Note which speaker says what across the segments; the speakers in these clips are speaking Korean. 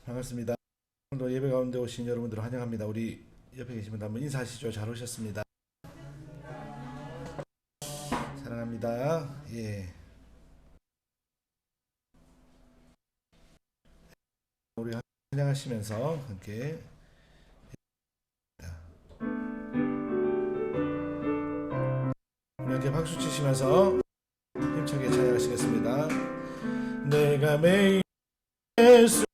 Speaker 1: 반갑습니다. 오늘도 예배 가운데 오신 여러분들 환영합니다. 우리 옆에 계신 분들 한번 인사하시죠. 잘 오셨습니다. 사랑합니다. 예. 우리 찬양하시면서 함께 이렇게 박수 치시면서 힘차게 찬양하시겠습니다. 내가 매일 예수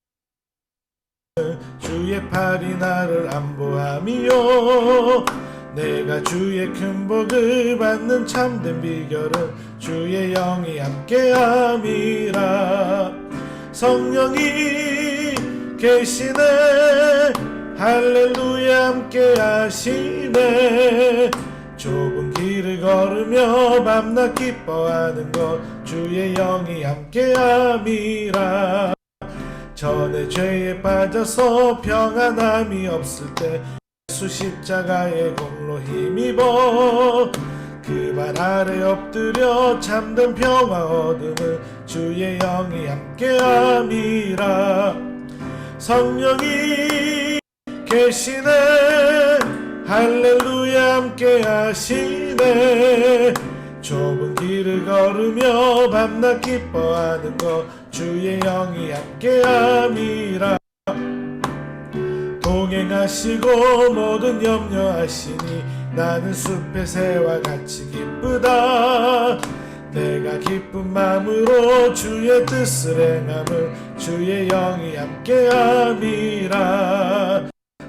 Speaker 1: 주의 팔이 나를 안보함이요, 내가 주의 큰 복을 받는 참된 비결은 주의 영이 함께함이라. 성령이 계시네, 할렐루야 함께하시네. 좁은 길을 걸으며 밤낮 기뻐하는 것 주의 영이 함께함이라. 전에 죄에 빠져서 평안함이 없을 때 예수 십자가의 공로 힘입어 그 발 아래 엎드려 참된 평화 얻음을 주의 영이 함께함이라. 성령이 계시네, 할렐루야 함께하시네. 좁은 길을 걸으며 밤낮 기뻐하는 것 주의 영이 함께함이라. 동행하시고 모든 염려하시니 나는 숲의 새와 같이 기쁘다. 내가 기쁜 마음으로 주의 뜻을 행함을 주의 영이 함께함이라.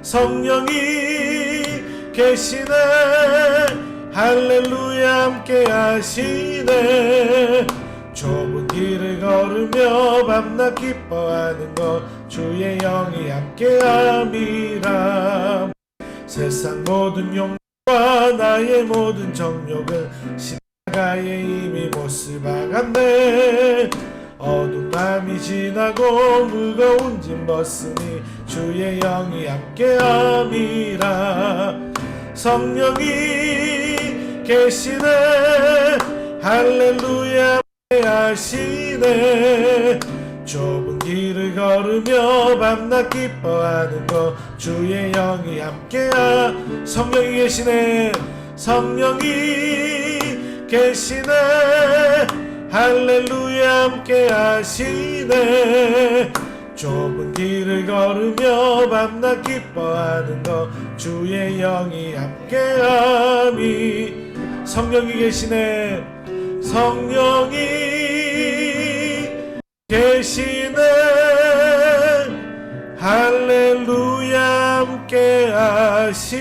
Speaker 1: 성령이 계시네, 할렐루야 함께하시네. 좁은 길을 걸으며 밤낮 기뻐하는 것 주의 영이 함께함이라. 세상 모든 욕과 나의 모든 정욕은 십자가에 이미 못을 박았네. 어두운 밤이 지나고 무거운 짐 벗으니 주의 영이 함께함이라. 성령이 계시네, 할렐루야 하시네. 좁은 길을 걸으며 밤낮 기뻐하는 것 주의 영이 함께하. 성령이 계시네, 성령이 계시네, 할렐루야 함께하시네. 좁은 길을 걸으며 밤낮 기뻐하는 것 주의 영이 함께함이. 성령이 계시네, 성령이 계시네, 할렐루야 함께하시네.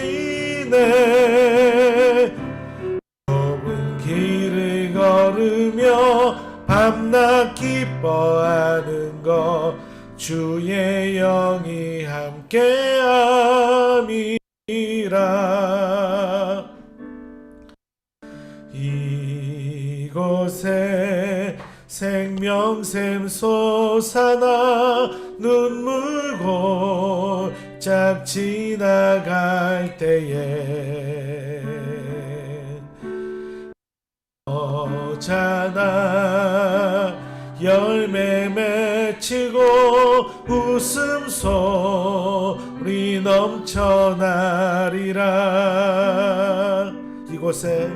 Speaker 1: 좁은 길을 걸으며 밤낮 기뻐하는 것 주의 영이 함께함이라. 이곳에 생명샘 솟아나 눈물 골짝 지나갈 때에 너잖아 열매 맺히고 웃음소리 넘쳐나리라. 이곳에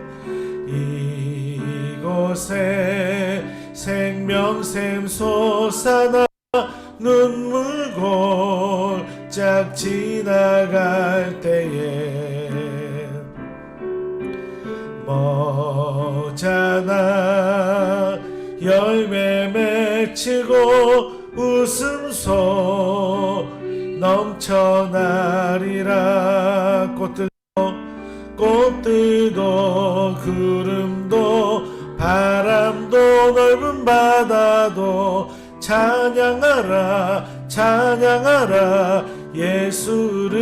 Speaker 1: 생명샘 솟아나 눈물 골짝 지나갈 때에 뭐잖아 열매 맺히고 웃음소 넘쳐나리라. 꽃들도 구름도 바람도 넓은 바다도 찬양하라 찬양하라 예수를.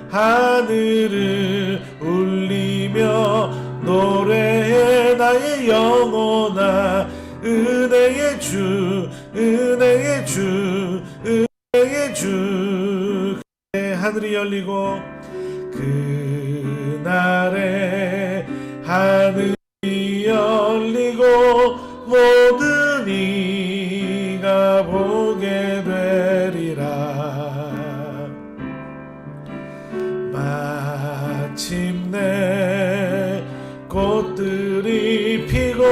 Speaker 1: 하늘을 울리며 노래해 나의 영혼아. 은혜의 주 은혜의 주 은혜의 주. 하늘이 열리고 그날에 하늘이 열리고 모든 이가 보게 마침내 꽃들이 피고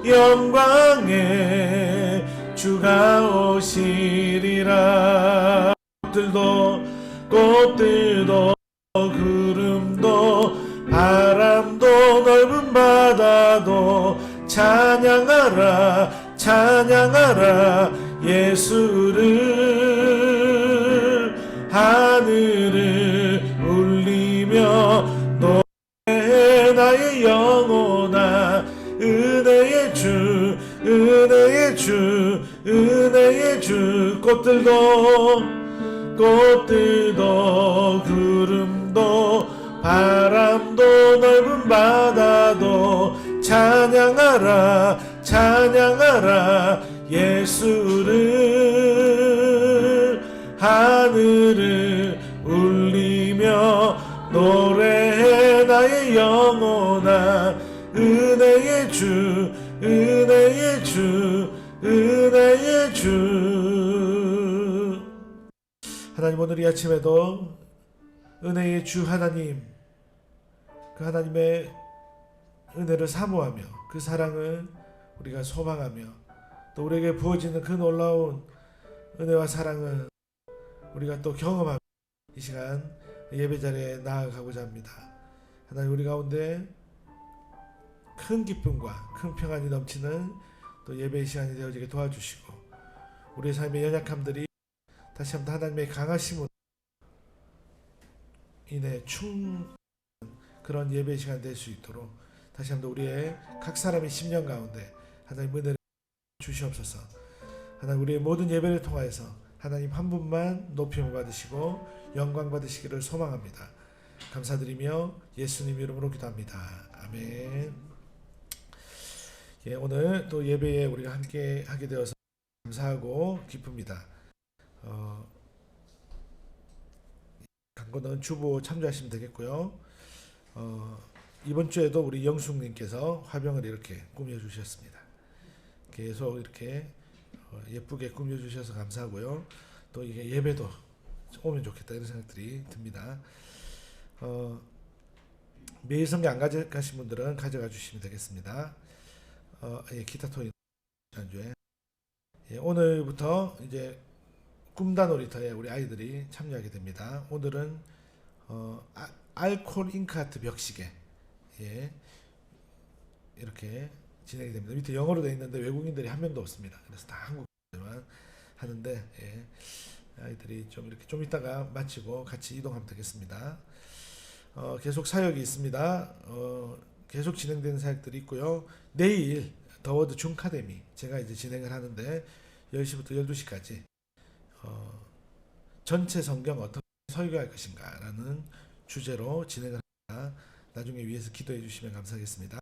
Speaker 1: 영광에 주가 오시리라. 꽃들도 구름도 바람도 넓은 바다도 찬양하라 찬양하라 예수를. 하늘을 울리며 노래해 나의 영혼아. 은혜의 주 은혜의 주 은혜의 주. 꽃들도 구름도 바람도 넓은 바다도 찬양하라 찬양하라 예수를. 하늘을 울리며 노래해 나의 영혼아. 은혜의 주 은혜의 주 은혜의 주. 하나님, 오늘 이 아침에도 은혜의 주 하나님, 그 하나님의 은혜를 사모하며 그 사랑을 우리가 소망하며 또 우리에게 부어지는 그 놀라운 은혜와 사랑을 우리가 또 경험하며 이 시간 예배 자리에 나아가고자 합니다. 하나님, 우리 가운데 큰 기쁨과 큰 평안이 넘치는 또 예배의 시간이 되어지게 도와주시고 우리의 삶의 연약함들이 다시 한번 하나님의 강하심으로 인해 그런 예배의 시간 될 수 있도록 다시 한번 우리의 각 사람의 심령 가운데 하나님 은혜를 주시옵소서. 하나님, 우리의 모든 예배를 통하여서 하나님 한 분만 높임을 받으시고 영광 받으시기를 소망합니다. 감사드리며 예수님 이름으로 기도합니다. 아멘. 예, 오늘 또 예배에 우리가 함께 하게 되어서 감사하고 기쁩니다. 간거는 주보 참조하시면 되겠고요. 이번 주에도 우리 영숙님께서 화병을 이렇게 꾸며주셨습니다. 계속 이렇게 예쁘게 꾸며주셔서 감사하고요. 또 이게 예배도 오면 좋겠다 이런 생각들이 듭니다. 매일 성경 안 가져가신 분들은 가져가 주시면 되겠습니다. 기타 토이 지난주에 오늘부터 이제 꿈다 놀이터에 우리 아이들이 참여하게 됩니다. 오늘은 알콜 잉크아트 벽시계 이렇게 진행이 됩니다. 밑에 영어로 되어 있는데 외국인들이 한 명도 없습니다. 그래서 다 한국어만 하는데 아이들이 좀 이렇게 좀 이따가 마치고 같이 이동하면 되겠습니다. 계속 사역이 있습니다. 계속 진행되는 사역들이 있고요. 내일 더워드 중카데미 제가 이제 진행을 하는데 10시부터 12시까지 전체 성경 어떻게 설교할 것인가 라는 주제로 진행을 합니다. 나중에 위에서 기도해 주시면 감사하겠습니다.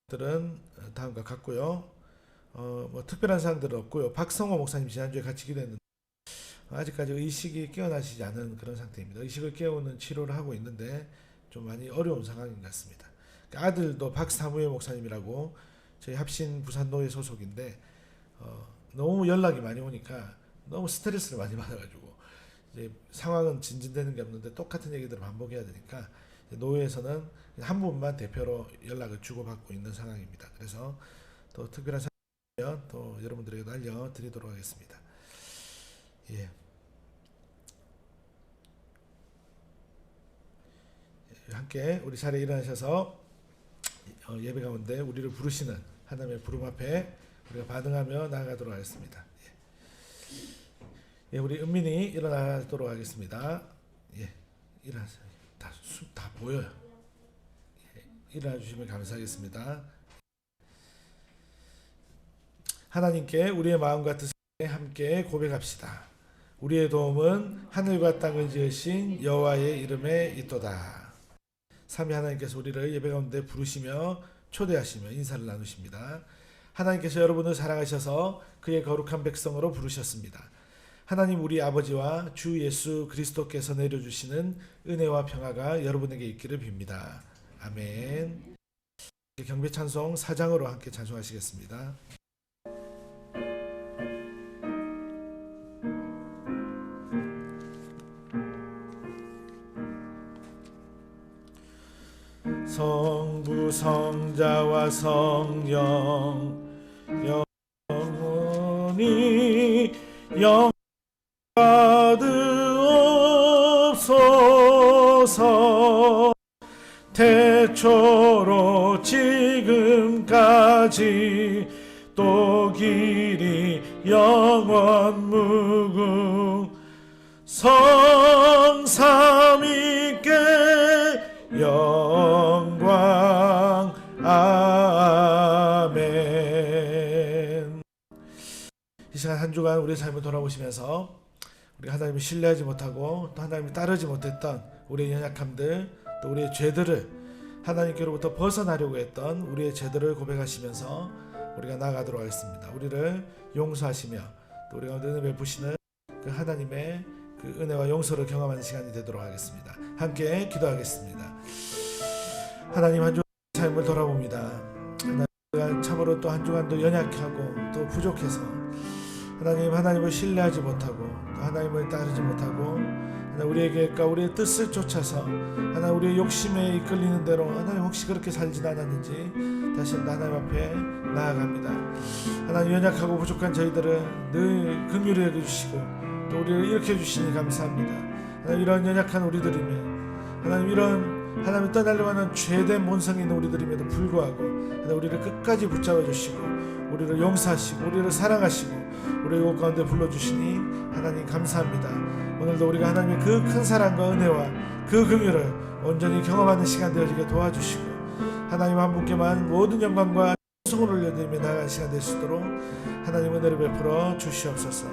Speaker 1: 들은 다음과 같고요. 뭐 특별한 사항들은 없고요. 박성호 목사님 지난주에 같이 기도했는데 아직까지 의식이 깨어나시지 않은 그런 상태입니다. 의식을 깨우는 치료를 하고 있는데 좀 많이 어려운 상황인 것 같습니다. 아들도 박사무엘 목사님이라고 저희 합신 부산노회 소속인데 너무 연락이 많이 오니까 너무 스트레스를 많이 받아가지고 이제 상황은 진전되는 게 없는데 똑같은 얘기들을 반복해야 되니까 노회에서는 한 분만 대표로 연락을 주고받고 있는 상황입니다. 그래서 또 특별한 사항이면 또 여러분들에게 알려드리도록 하겠습니다. 예. 함께 우리 자리에 일어나셔서 예배 가운데 우리를 부르시는 하나님의 부름 앞에 우리가 반응하며 나아가도록 하겠습니다. 예, 우리 은민이 일어나도록 하겠습니다. 예, 일어나세요. 다 보여요. 예, 일어나 주시면 감사하겠습니다. 하나님께 우리의 마음과 뜻을 함께 고백합시다. 우리의 도움은 하늘과 땅을 지으신 여호와의 이름에 있도다. 삼위 하나님께서 우리를 예배 가운데 부르시며 초대하시며 인사를 나누십니다. 하나님께서 여러분을 사랑하셔서 그의 거룩한 백성으로 부르셨습니다. 하나님 우리 아버지와 주 예수 그리스도께서 내려주시는 은혜와 평화가 여러분에게 있기를 빕니다. 아멘. 경배 찬송 4장으로 함께 찬송하시겠습니다. 성부 성자와 성령 영원히 영받으옵소서. 태초로 지금까지 또 길이 영원 무궁 성삼위께 영광. 아멘. 이 시간 한 주간 우리의 삶을 돌아보시면서 우리가 하나님을 신뢰하지 못하고 또 하나님을 따르지 못했던 우리의 연약함들, 또 우리의 죄들을 하나님께로부터 벗어나려고 했던 우리의 죄들을 고백하시면서 우리가 나아가도록 하겠습니다. 우리를 용서하시며 또 우리가 은혜 베푸시는 그 하나님의 그 은혜와 용서를 경험하는 시간이 되도록 하겠습니다. 함께 기도하겠습니다. 하나님, 한 주간 삶을 돌아봅니다. 하나님, 참으로 또 한 주간도 연약하고 또 부족해서 하나님을 신뢰하지 못하고 또 하나님을 따르지 못하고 우리의 계획과 우리의 뜻을 쫓아서 하나님 우리의 욕심에 이끌리는 대로 하나님 혹시 그렇게 살진 않았는지 다시 하나님 앞에 나아갑니다. 하나님, 연약하고 부족한 저희들을 늘 긍휼히 여겨주시고 또 우리를 일으켜 주시니 감사합니다. 하나님, 이런 연약한 우리들이며 하나님 이런 하나님을 떠나려고 하는 죄된 본성이 있는 우리들임에도 불구하고 하나님 우리를 끝까지 붙잡아 주시고 우리를 용서하시고 우리를 사랑하시고 우리의 곳 가운데 불러주시니 하나님 감사합니다. 오늘도 우리가 하나님의 그 큰 사랑과 은혜와 그 긍휼을 온전히 경험하는 시간 되어지게 도와주시고 하나님 한 분께만 모든 영광과颂을 올려드리며 나아가는 시간 될 수 있도록 하나님 은혜를 베풀어 주시옵소서.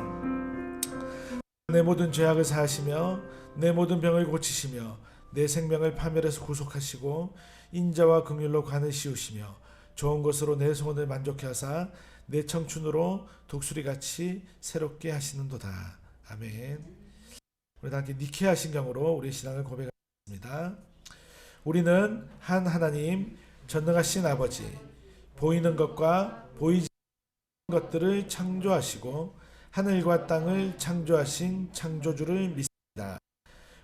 Speaker 1: 내 모든 죄악을 사하시며 내 모든 병을 고치시며 내 생명을 파멸해서 구속하시고 인자와 긍휼로 관을 씌우시며 좋은 것으로 내 소원을 만족해 하사 내 청춘으로 독수리같이 새롭게 하시는도다. 아멘. 우리 다 함께 니케아 신경으로 우리의 신앙을 고백하겠습니다. 우리는 한 하나님, 전능하신 아버지, 보이는 것과 보이지 않는 것들을 창조하시고 하늘과 땅을 창조하신 창조주를 믿습니다.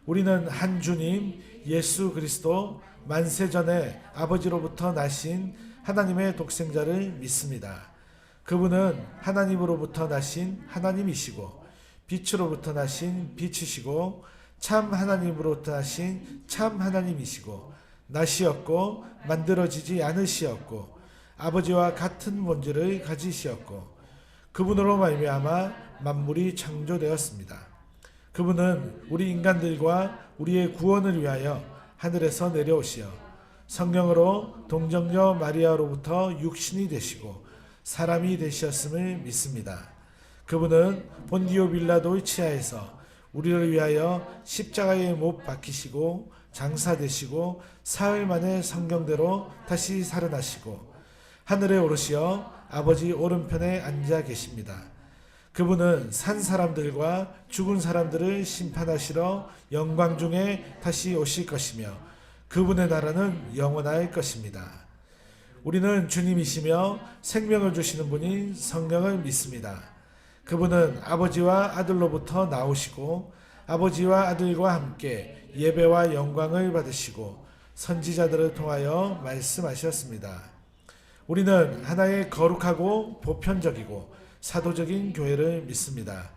Speaker 1: 우리는 한 주님 예수 그리스도, 만세전에 아버지로부터 나신 하나님의 독생자를 믿습니다. 그분은 하나님으로부터 나신 하나님이시고 빛으로부터 나신 빛이시고 참 하나님으로부터 나신 참 하나님이시고 나시었고 만들어지지 않으시었고 아버지와 같은 본질을 가지시었고 그분으로 말미암아 만물이 창조되었습니다. 그분은 우리 인간들과 우리의 구원을 위하여 하늘에서 내려오시어 성령으로 동정녀 마리아로부터 육신이 되시고 사람이 되셨음을 믿습니다. 그분은 본디오 빌라도의 치하에서 우리를 위하여 십자가에 못 박히시고 장사되시고 사흘 만에 성경대로 다시 살아나시고 하늘에 오르시어 아버지 오른편에 앉아 계십니다. 그분은 산 사람들과 죽은 사람들을 심판하시러 영광 중에 다시 오실 것이며 그분의 나라는 영원할 것입니다. 우리는 주님이시며 생명을 주시는 분인 성령을 믿습니다. 그분은 아버지와 아들로부터 나오시고 아버지와 아들과 함께 예배와 영광을 받으시고 선지자들을 통하여 말씀하셨습니다. 우리는 하나의 거룩하고 보편적이고 사도적인 교회를 믿습니다.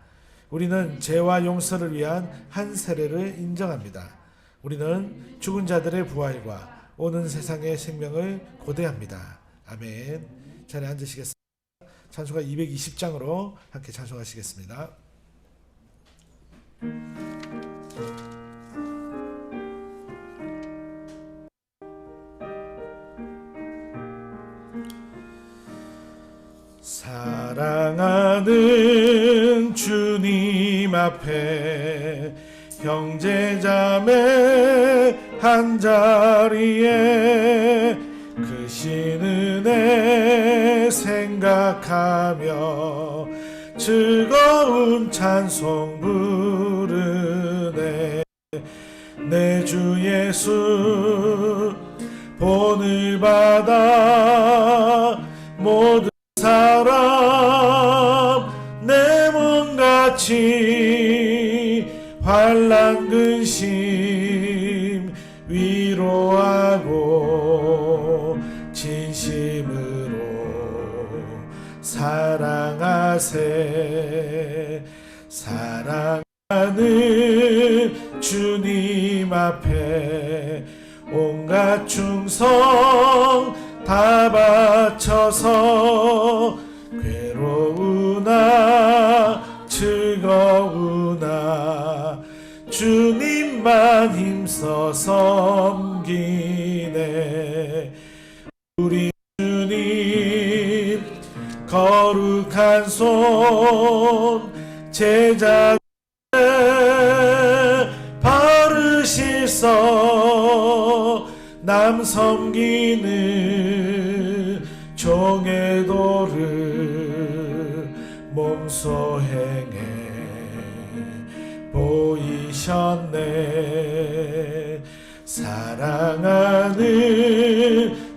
Speaker 1: 우리는 죄와 용서를 위한 한 세례를 인정합니다. 우리는 죽은 자들의 부활과 오는 세상의 생명을 고대합니다. 아멘. 자리에 앉으시겠습니다. 찬송가 220장으로 함께 찬송하시겠습니다. 사랑하는 주님 앞에 형제자매 한자리에 그 신은혜 생각하며 즐거운 찬송 부르네. 내 주 예수 본을 받아 모든 사람 내 몸같이 환난 근심 위로하고 진심으로 사랑하세. 사랑하는 주님 앞에 온갖 충성 다 바쳐서 괴로우나 즐거우나 주님만 힘써 섬기네. 우리 주님 거룩한 손 제자들 바르실서 남 섬기는 종의 도를 몸소 행해 보이셨네. 사랑하는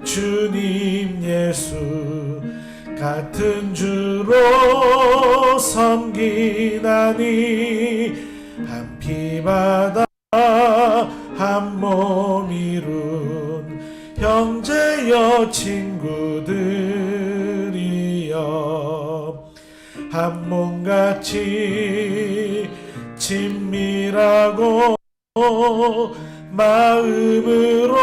Speaker 1: 주님 예수 같은 주로 섬기나니 한 피바다 한 몸 이룬 형제여 친구들이여 한 몸같이 친밀하고 마음으로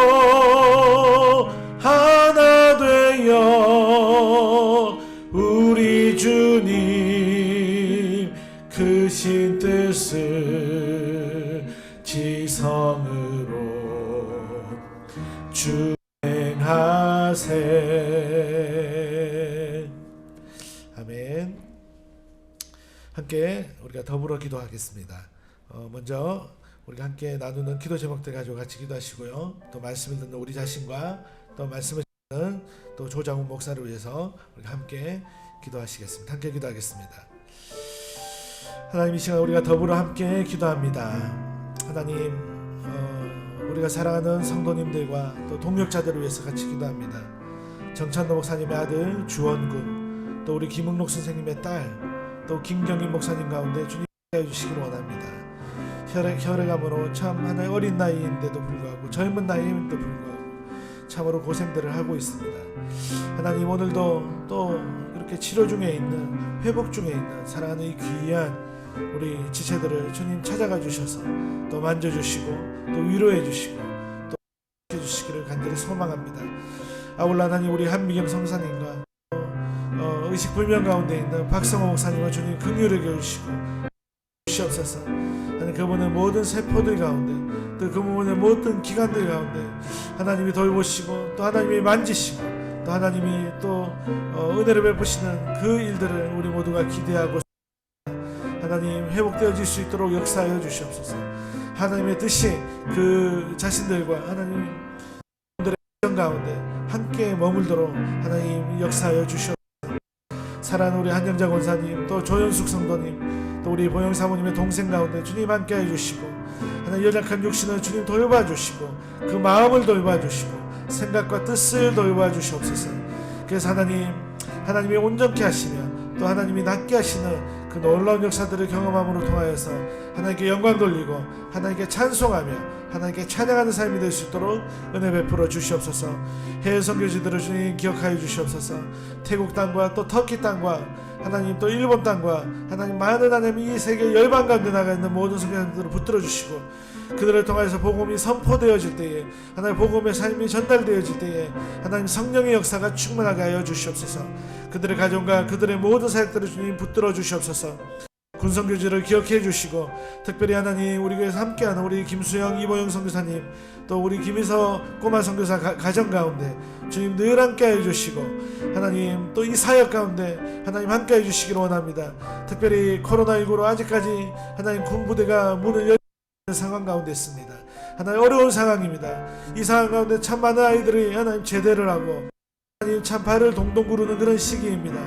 Speaker 1: 하나 되어 우리 주님 크신 뜻을 지성으로 주행하세. 아멘. 함께 우리가 더불어 기도하겠습니다. 먼저 우리가 함께 나누는 기도 제목들 가지고 같이 기도하시고요. 또 말씀을 듣는 우리 자신과 또 말씀을 듣는 또 조장훈 목사를 위해서 우리가 함께 기도하시겠습니다. 함께 기도하겠습니다. 하나님, 이 시간 우리가 더불어 함께 기도합니다. 하나님, 우리가 사랑하는 성도님들과 또 동역자들을 위해서 같이 기도합니다. 정찬도 목사님의 아들 주원군, 또 우리 김흥록 선생님의 딸, 또 김경인 목사님 가운데 주님 해주시기를 원합니다. 혈액암으로 참 하나의 어린 나이인데도 불구하고 젊은 나이인데도 불구하고 참으로 고생들을 하고 있습니다. 하나님, 오늘도 또 이렇게 치료 중에 있는, 회복 중에 있는 사랑하는 이 귀한 우리 지체들을 주님 찾아가 주셔서 또 만져주시고 또 위로해 주시고 또 해주시기를 간절히 소망합니다. 아울러 하나님, 우리 한미경 성사님과 의식불명 가운데 있는 박성호 목사님을 주님 긍휼히 여겨주시고 주시옵소서. 하나님, 그분의 모든 세포들 가운데 또 그분의 모든 기관들 가운데 하나님이 돌보시고 또 하나님이 만지시고 또 하나님이 또 은혜를 베푸시는 그 일들을 우리 모두가 기대하고 하나님 회복되어질 수 있도록 역사하여 주시옵소서. 하나님의 뜻이 그 자신들과 하나님 분들의 가운데 함께 머물도록 하나님 역사하여 주시옵소서. 사랑하는 우리 한영자 권사님, 또 조현숙 성도님, 또 우리 보영 사모님의 동생 가운데 주님 함께 해주시고 하나님 연약한 육신을 주님 돌봐주시고 그 마음을 돌봐주시고 생각과 뜻을 돌봐주시옵소서. 그래서 하나님이 온전케 하시며 또 하나님이 낫게 하시는 그 놀라운 역사들을 경험함으로 통하여서 하나님께 영광 돌리고 하나님께 찬송하며 하나님께 찬양하는 삶이 될 수 있도록 은혜 베풀어 주시옵소서. 해외 선교지들을 주님 기억하여 주시옵소서. 태국 땅과 또 터키 땅과 하나님 또 일본 땅과 하나님 많은 하나님 이 세계 열방 가운데 나가 있는 모든 선교사님들을 붙들어 주시고 그들을 통해서 복음이 선포되어질 때에 하나님 복음의 삶이 전달되어질 때에 하나님 성령의 역사가 충만하게 하여 주시옵소서. 그들의 가정과 그들의 모든 사역들을 주님 붙들어 주시옵소서. 군성교지를 기억해 주시고 특별히 하나님 우리 교회에서 함께하는 우리 김수영, 이보영 선교사님 또 우리 김희서 꼬마 선교사 가정 가운데 주님 늘 함께해 주시고 하나님 또 이 사역 가운데 하나님 함께해 주시기를 원합니다. 특별히 코로나19로 아직까지 하나님 군부대가 문을 열는 상황 가운데 있습니다. 하나님 어려운 상황입니다. 이 상황 가운데 참 많은 아이들이 하나님 제대를 하고 하나님 참 발을 동동 구르는 그런 시기입니다.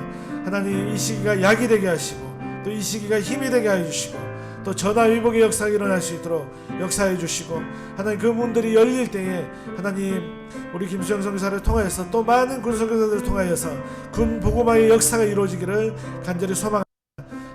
Speaker 1: 하나님 이 시기가 약이 되게 하시고 또 이 시기가 힘이 되게 해주시고 또 전화위복의 역사가 일어날 수 있도록 역사해 주시고 하나님 그 문들이 열릴 때에 하나님 우리 김수영 선교사를 통하여서 또 많은 군 선교사들을 통하여서 군 복음화의 역사가 이루어지기를 간절히 소망합니다.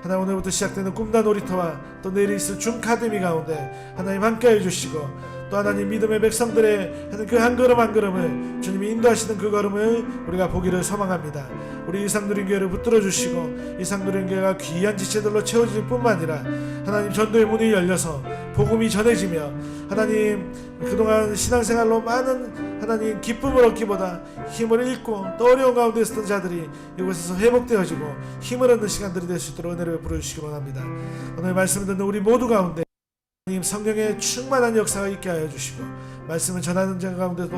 Speaker 1: 하나님 오늘부터 시작되는 꿈다 놀이터와 또 내일 있을 준 카데미 가운데 하나님 함께해 주시고 또 하나님 믿음의 백성들의 하는 그 한 걸음 한 걸음을 주님이 인도하시는 그 걸음을 우리가 보기를 소망합니다. 우리 이상누린교회를 붙들어 주시고 이상누린교회가 귀한 지체들로 채워질 뿐만 아니라 하나님 전도의 문이 열려서 복음이 전해지며 하나님 그동안 신앙생활로 많은 하나님 기쁨을 얻기보다 힘을 잃고 또 어려운 가운데 있었던 자들이 이곳에서 회복되어지고 힘을 얻는 시간들이 될 수 있도록 은혜를 베풀어 주시기 원합니다. 오늘 말씀을 듣는 우리 모두 가운데 하나님 성령의 충만한 역사가 있게 하여 주시고 말씀을 전하는 자 가운데도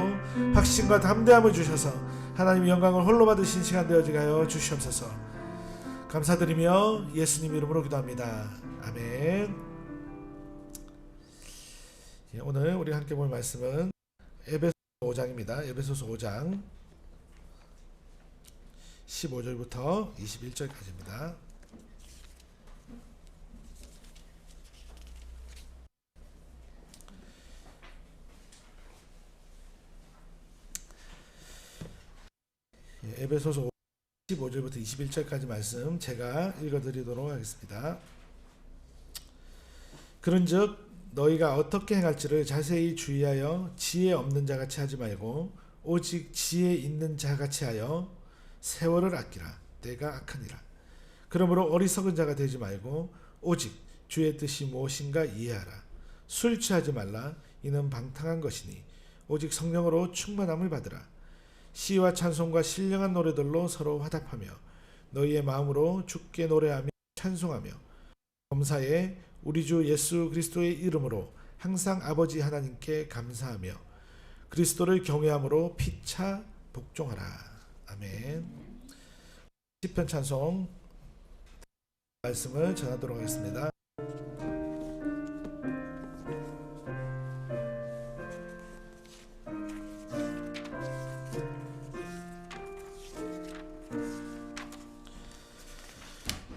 Speaker 1: 확신과 담대함을 주셔서 하나님의 영광을 홀로 받으신 시간 되어지게 하여 주시옵소서. 감사드리며 예수님 이름으로 기도합니다. 아멘. 오늘 우리 함께 볼 말씀은 에베소서 5장입니다. 에베소서 5장 15절부터 21절까지입니다. 에베소서 15절부터 21절까지 말씀 제가 읽어드리도록 하겠습니다. 그런즉 너희가 어떻게 행할지를 자세히 주의하여 지혜 없는 자같이 하지 말고 오직 지혜 있는 자같이 하여 세월을 아끼라. 때가 악하니라. 그러므로 어리석은 자가 되지 말고 오직 주의 뜻이 무엇인가 이해하라. 술 취하지 말라. 이는 방탕한 것이니 오직 성령으로 충만함을 받으라. 시와 찬송과 신령한 노래들로 서로 화답하며 너희의 마음으로 주께 노래하며 찬송하며 범사에 우리 주 예수 그리스도의 이름으로 항상 아버지 하나님께 감사하며 그리스도를 경외함으로 피차 복종하라. 아멘. 시편 찬송 말씀을 전하도록 하겠습니다.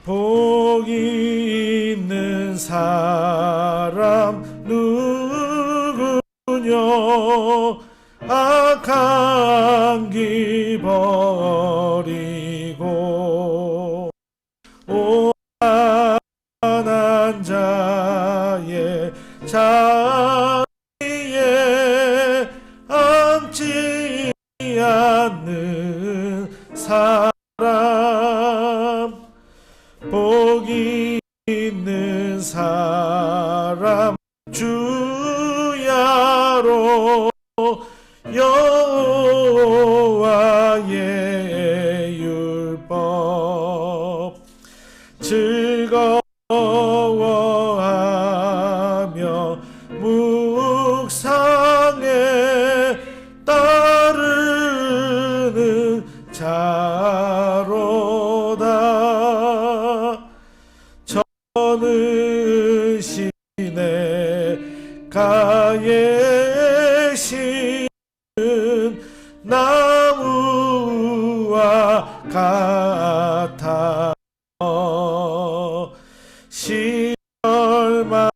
Speaker 1: 복이 있는 사람 누구뇨 악한 길 버리고 오만한 자의 자리에 앉지 않는 사람 복이 있는 사람 주야로 여호와의 율법 즐거워하며 묵상에 따르는 자로다. 저는 시내 가에 심은 나무와 같아 시절마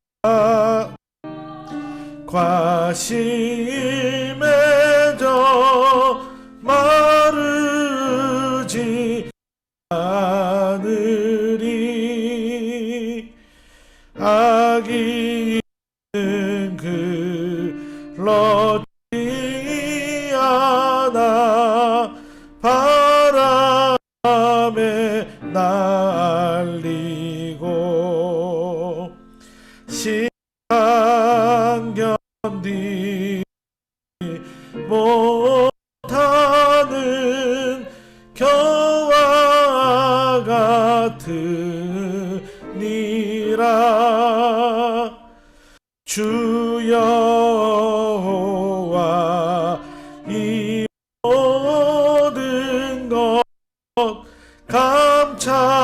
Speaker 1: 과실 맺어 마르지 않으리. 악이 있는 글렀지 않아 바람에 날리고 시간 견디지 못하는 겨와 같으니라. 주 여호와 이 모든 것 감찰하시나니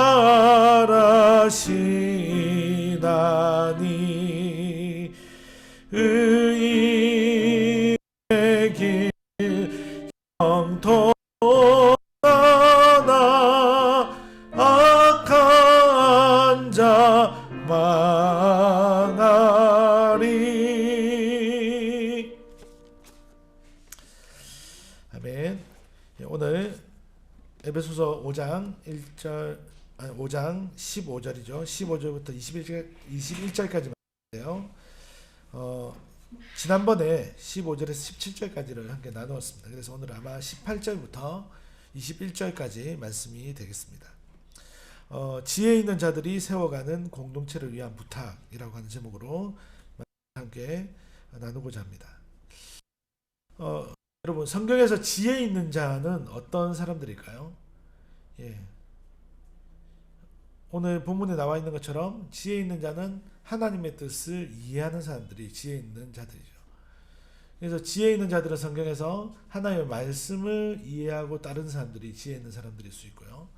Speaker 1: 의인의 길 영통하나 악한 자 망하리. 아멘. 오늘 에베소서 5장 15절이죠. 15절부터 21절까지 말인데요. 지난번에 15절에서 17절까지를 함께 나누었습니다. 그래서 오늘 아마 18절부터 21절까지 말씀이 되겠습니다. 지혜 있는 자들이 세워가는 공동체를 위한 부탁이라고 하는 제목으로 함께 나누고자 합니다. 여러분, 성경에서 지혜 있는 자는 어떤 사람들일까요? 예. 오늘 본문에 나와 있는 것처럼 지혜 있는 자는 하나님의 뜻을 이해하는 사람들이 지혜 있는 자들이죠. 그래서 지혜 있는 자들은 성경에서 하나님의 말씀을 이해하고 따르는 사람들이 지혜 있는 사람들일 수 있고요.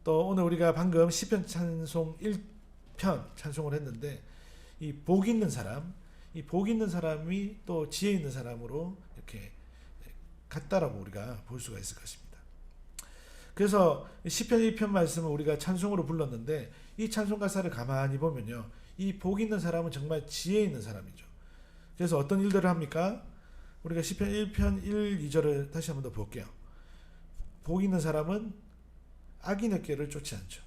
Speaker 1: 또 오늘 우리가 방금 시편 찬송 1편 찬송을 했는데 이 복 있는 사람, 이 복 있는 사람이 또 지혜 있는 사람으로 이렇게 같다라고 우리가 볼 수가 있을 것입니다. 그래서 시편 1편 말씀을 우리가 찬송으로 불렀는데 이 찬송 가사를 가만히 보면요, 이 복 있는 사람은 정말 지혜 있는 사람이죠. 그래서 어떤 일들을 합니까? 우리가 시편 1편 1, 2절을 다시 한번 더 볼게요. 복 있는 사람은 악인의 꾀를 쫓지 않죠.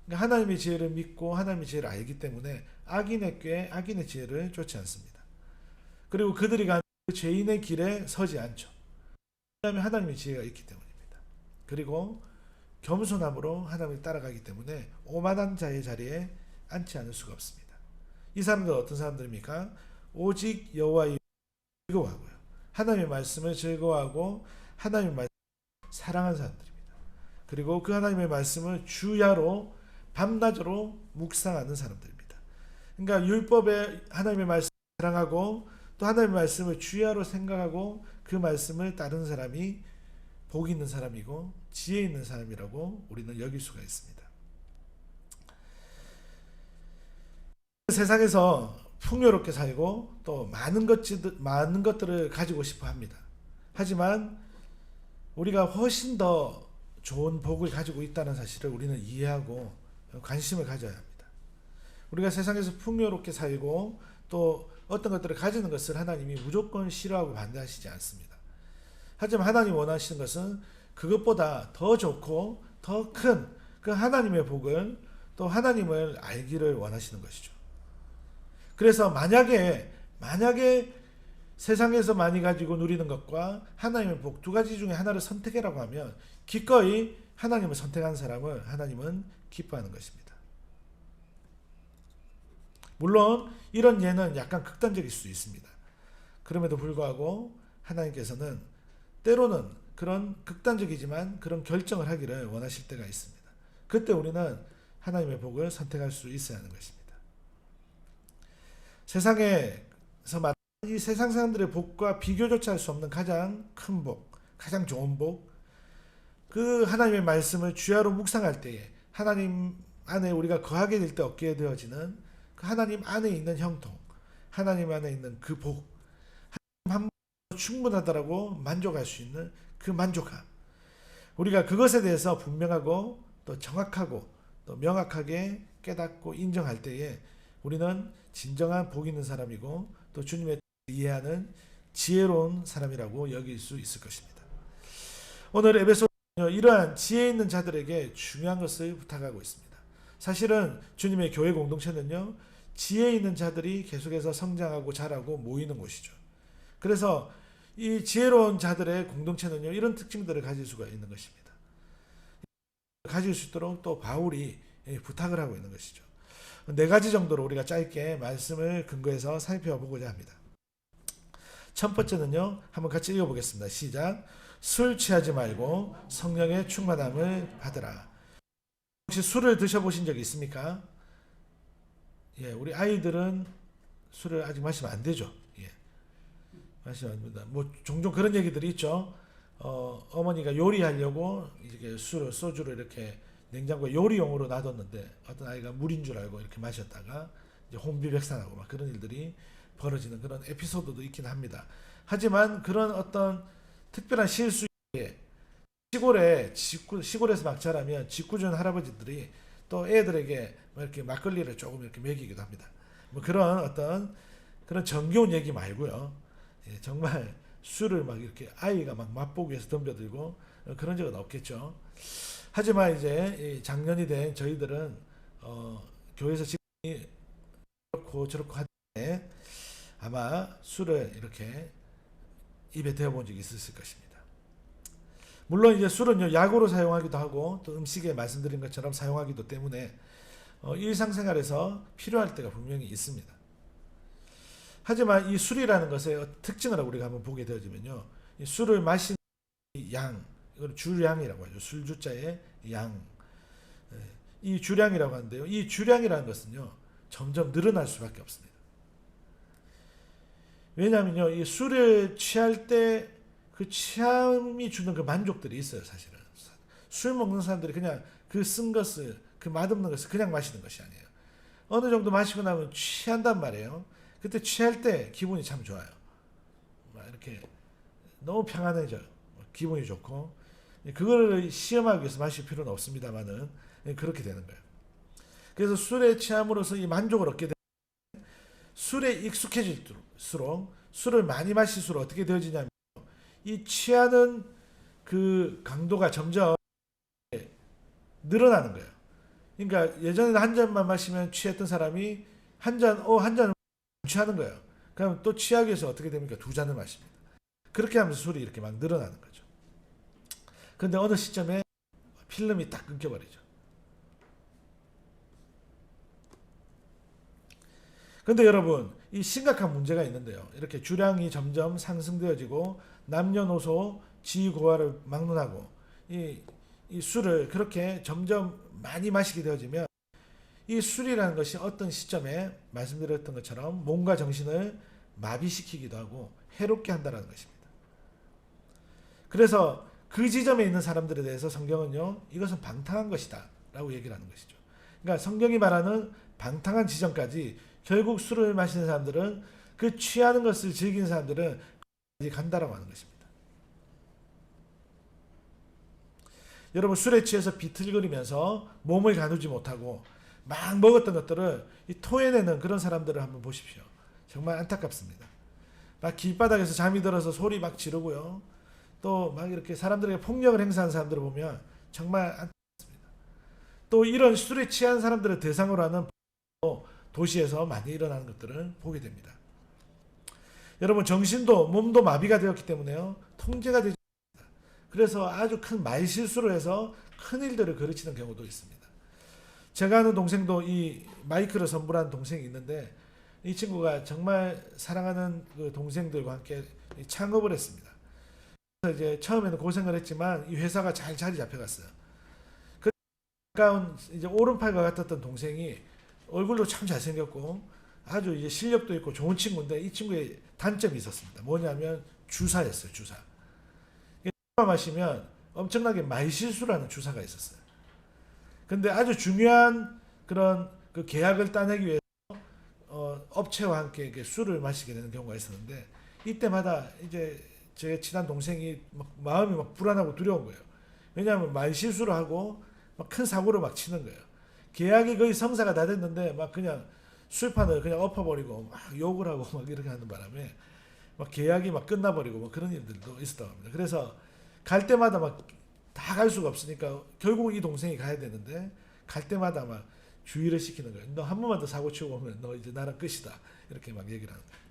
Speaker 1: 그러니까 하나님의 지혜를 믿고 하나님의 지혜를 알기 때문에 악인의 꾀, 악인의 지혜를 쫓지 않습니다. 그리고 그들이 가는 죄인의 길에 서지 않죠. 왜냐하면 하나님의 지혜가 있기 때문입니다. 그리고 겸손함으로 하나님을 따라가기 때문에 오만한 자의 자리에 앉지 않을 수가 없습니다. 이 사람들은 어떤 사람들입니까? 오직 여호와의 즐거워하고요, 하나님의 말씀을 즐거워하고 하나님의 말씀을 사랑하는 사람들입니다. 그리고 그 하나님의 말씀을 주야로 밤낮으로 묵상하는 사람들입니다. 그러니까 율법에 하나님의 말씀을 사랑하고 또 하나님의 말씀을 주야로 생각하고 그 말씀을 따르는 사람이 복 있는 사람이고 지혜 있는 사람이라고 우리는 여길 수가 있습니다. 세상에서 풍요롭게 살고 또 많은 것들을 가지고 싶어 합니다. 하지만 우리가 훨씬 더 좋은 복을 가지고 있다는 사실을 우리는 이해하고 관심을 가져야 합니다. 우리가 세상에서 풍요롭게 살고 또 어떤 것들을 가지는 것을 하나님이 무조건 싫어하고 반대하시지 않습니다. 하지만 하나님 원하시는 것은 그것보다 더 좋고 더 큰 그 하나님의 복을 또 하나님을 알기를 원하시는 것이죠. 그래서 만약에 세상에서 많이 가지고 누리는 것과 하나님의 복 두 가지 중에 하나를 선택해라고 하면 기꺼이 하나님을 선택한 사람을 하나님은 기뻐하는 것입니다. 물론 이런 예는 약간 극단적일 수 있습니다. 그럼에도 불구하고 하나님께서는 때로는 그런 극단적이지만 그런 결정을 하기를 원하실 때가 있습니다. 그때 우리는 하나님의 복을 선택할 수 있어야 하는 것입니다. 세상에서 말하는 이 세상 사람들의 복과 비교조차 할 수 없는 가장 큰 복, 가장 좋은 복, 그 하나님의 말씀을 주야로 묵상할 때에 하나님 안에 우리가 거하게 될 때 얻게 되어지는 그 하나님 안에 있는 형통, 하나님 안에 있는 그 복, 하나님 한 번 충분하다라고 만족할 수 있는 그 만족함, 우리가 그것에 대해서 분명하고 또 정확하고 또 명확하게 깨닫고 인정할 때에 우리는 진정한 복 있는 사람이고 또 주님의 이해하는 지혜로운 사람이라고 여길 수 있을 것입니다. 오늘 에베소서 이러한 지혜 있는 자들에게 중요한 것을 부탁하고 있습니다. 사실은 주님의 교회 공동체는요, 지혜 있는 자들이 계속해서 성장하고 자라고 모이는 곳이죠. 그래서 이 지혜로운 자들의 공동체는요, 이런 특징들을 가질 수가 있는 것입니다. 가질 수 있도록 또 바울이 부탁을 하고 있는 것이죠. 4가지 정도로 우리가 짧게 말씀을 근거해서 살펴보고자 합니다. 첫 번째는요, 한번 같이 읽어보겠습니다. 시작. 술 취하지 말고 성령의 충만함을 받으라. 혹시 술을 드셔보신 적 있습니까? 예, 우리 아이들은 술을 아직 마시면 안 되죠. 예, 마시면 안 됩니다. 뭐 종종 그런 얘기들이 있죠. 어머니가 요리하려고 이렇게 소주를 이렇게 냉장고에 요리용으로 놔뒀는데 어떤 아이가 물인 줄 알고 이렇게 마셨다가 이제 혼비백산하고 막 그런 일들이 벌어지는 그런 에피소드도 있긴 합니다. 하지만 그런 어떤 특별한 실수에 시골에서 막 자라면 직구준 할아버지들이 또 애들에게 이렇게 막걸리를 조금 이렇게 먹이기도 합니다. 뭐 그런 어떤 그런 정겨운 얘기 말고요. 예, 정말 술을 막 이렇게 아이가 막 맛보기 위해서 덤벼들고 그런 적은 없겠죠. 하지만 이제 작년이 된 저희들은 교회에서 직분이 그렇고 저렇고 하는데 아마 술을 이렇게 입에 대어본 적이 있었을 것입니다. 물론 이제 술은요, 약으로 사용하기도 하고 또 음식에 말씀드린 것처럼 사용하기도 때문에 일상생활에서 필요할 때가 분명히 있습니다. 하지만 이 술이라는 것의 특징을 우리가 한번 보게 되어지면요, 이 술을 마시는 양, 이걸 주량이라고 하죠. 술주자의 양. 이 주량이라고 하는데요, 이 주량이라는 것은요, 점점 늘어날 수밖에 없습니다. 왜냐하면요, 이 술을 취할 때 그 취함이 주는 그 만족들이 있어요, 사실은. 술 먹는 사람들이 그냥 그 쓴 것을, 그 맛없는 것을 그냥 마시는 것이 아니에요. 어느 정도 마시고 나면 취한단 말이에요. 그때 취할 때 기분이 참 좋아요. 막 이렇게 너무 평안해져요. 기분이 좋고. 그걸 시험하기 위해서 마실 필요는 없습니다만은 그렇게 되는 거예요. 그래서 술에 취함으로써 이 만족을 얻게 되면 술에 익숙해질수록 술을 많이 마실수록 어떻게 되어지냐면 이 취하는 그 강도가 점점 늘어나는 거예요. 그러니까 예전에는 한 잔만 마시면 취했던 사람이 한 잔을 취하는 거예요. 그럼 또 취하기 위해서 어떻게 됩니까? 두 잔을 마십니다. 그렇게 하면서 술이 이렇게 막 늘어나는 거죠. 근데 어느 시점에 필름이 딱 끊겨버리죠. 근데 여러분, 이 심각한 문제가 있는데요. 이렇게 주량이 점점 상승되어지고 남녀노소 지위고하를 막론하고 이 술을 그렇게 점점 많이 마시게 되어지면 이 술이라는 것이 어떤 시점에 말씀드렸던 것처럼 몸과 정신을 마비시키기도 하고 해롭게 한다는 것입니다. 그래서 그 지점에 있는 사람들에 대해서 성경은요, 이것은 방탕한 것이다 라고 얘기를 하는 것이죠. 그러니까 성경이 말하는 방탕한 지점까지 결국 술을 마시는 사람들은, 그 취하는 것을 즐기는 사람들은 간다라고 하는 것입니다. 여러분, 술에 취해서 비틀거리면서 몸을 가누지 못하고 막 먹었던 것들을 토해내는 그런 사람들을 한번 보십시오. 정말 안타깝습니다. 막 길바닥에서 잠이 들어서 소리 막 지르고요. 또 막 이렇게 사람들에게 폭력을 행사하는 사람들을 보면 정말 안타깝습니다. 또 이런 술에 취한 사람들을 대상으로 하는 도시에서 많이 일어나는 것들을 보게 됩니다. 여러분, 정신도 몸도 마비가 되었기 때문에요, 통제가 되지 않습니다. 그래서 아주 큰 말실수를 해서 큰 일들을 거르치는 경우도 있습니다. 제가 아는 동생도 이 마이크를 선물한 동생이 있는데, 이 친구가 정말 사랑하는 그 동생들과 함께 창업을 했습니다. 그래서 이제 처음에는 고생을 했지만 이 회사가 잘 자리 잡혀갔어요. 그 가까운 이제 오른팔과 같았던 동생이 얼굴도 참 잘생겼고 아주 이제 실력도 있고 좋은 친구인데, 이 친구의 단점이 있었습니다. 뭐냐면 주사였어요. 주사. 마시면 엄청나게 말실수라는 주사가 있었어요. 근데 아주 중요한 그런 그 계약을 따내기 위해서 업체와 함께 술을 마시게 되는 경우가 있었는데, 이때마다 이제 제 친한 동생이 마음이 막 불안하고 두려운 거예요. 왜냐하면 말실수를 하고 막 큰 사고를 막 치는 거예요. 계약이 거의 성사가 다 됐는데 막 그냥 술판을 그냥 엎어버리고 막 욕을 하고 막 이렇게 하는 바람에 막 계약이 막 끝나버리고 뭐 그런 일들도 있었다고 합니다. 그래서 갈 때마다 막 다 갈 수가 없으니까 결국 이 동생이 가야 되는데, 갈 때마다 막 주의를 시키는 거예요. 너 한 번만 더 사고 치고 오면 너 이제 나랑 끝이다. 이렇게 막 얘기를 하는 거예요.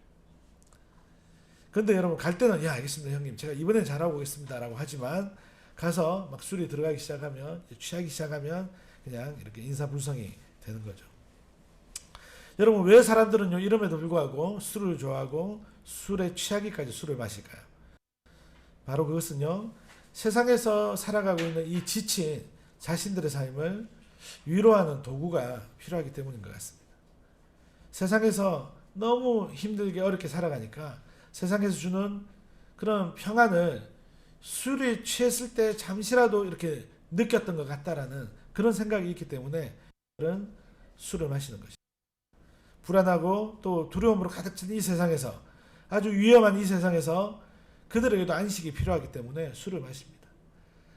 Speaker 1: 근데 여러분, 갈 때는 야, 알겠습니다 형님, 제가 이번엔 잘하고 오겠습니다 라고 하지만 가서 막 술이 들어가기 시작하면, 취하기 시작하면 그냥 이렇게 인사불성이 되는 거죠. 여러분, 왜 사람들은요 이름에도 불구하고 술을 좋아하고 술에 취하기까지 술을 마실까요? 바로 그것은요, 세상에서 살아가고 있는 이 지친 자신들의 삶을 위로하는 도구가 필요하기 때문인 것 같습니다. 세상에서 너무 힘들게 어렵게 살아가니까 세상에서 주는 그런 평안을 술에 취했을 때 잠시라도 이렇게 느꼈던 것 같다라는 그런 생각이 있기 때문에 그런 술을 마시는 것입니다. 불안하고 또 두려움으로 가득 찬 이 세상에서, 아주 위험한 이 세상에서 그들에게도 안식이 필요하기 때문에 술을 마십니다.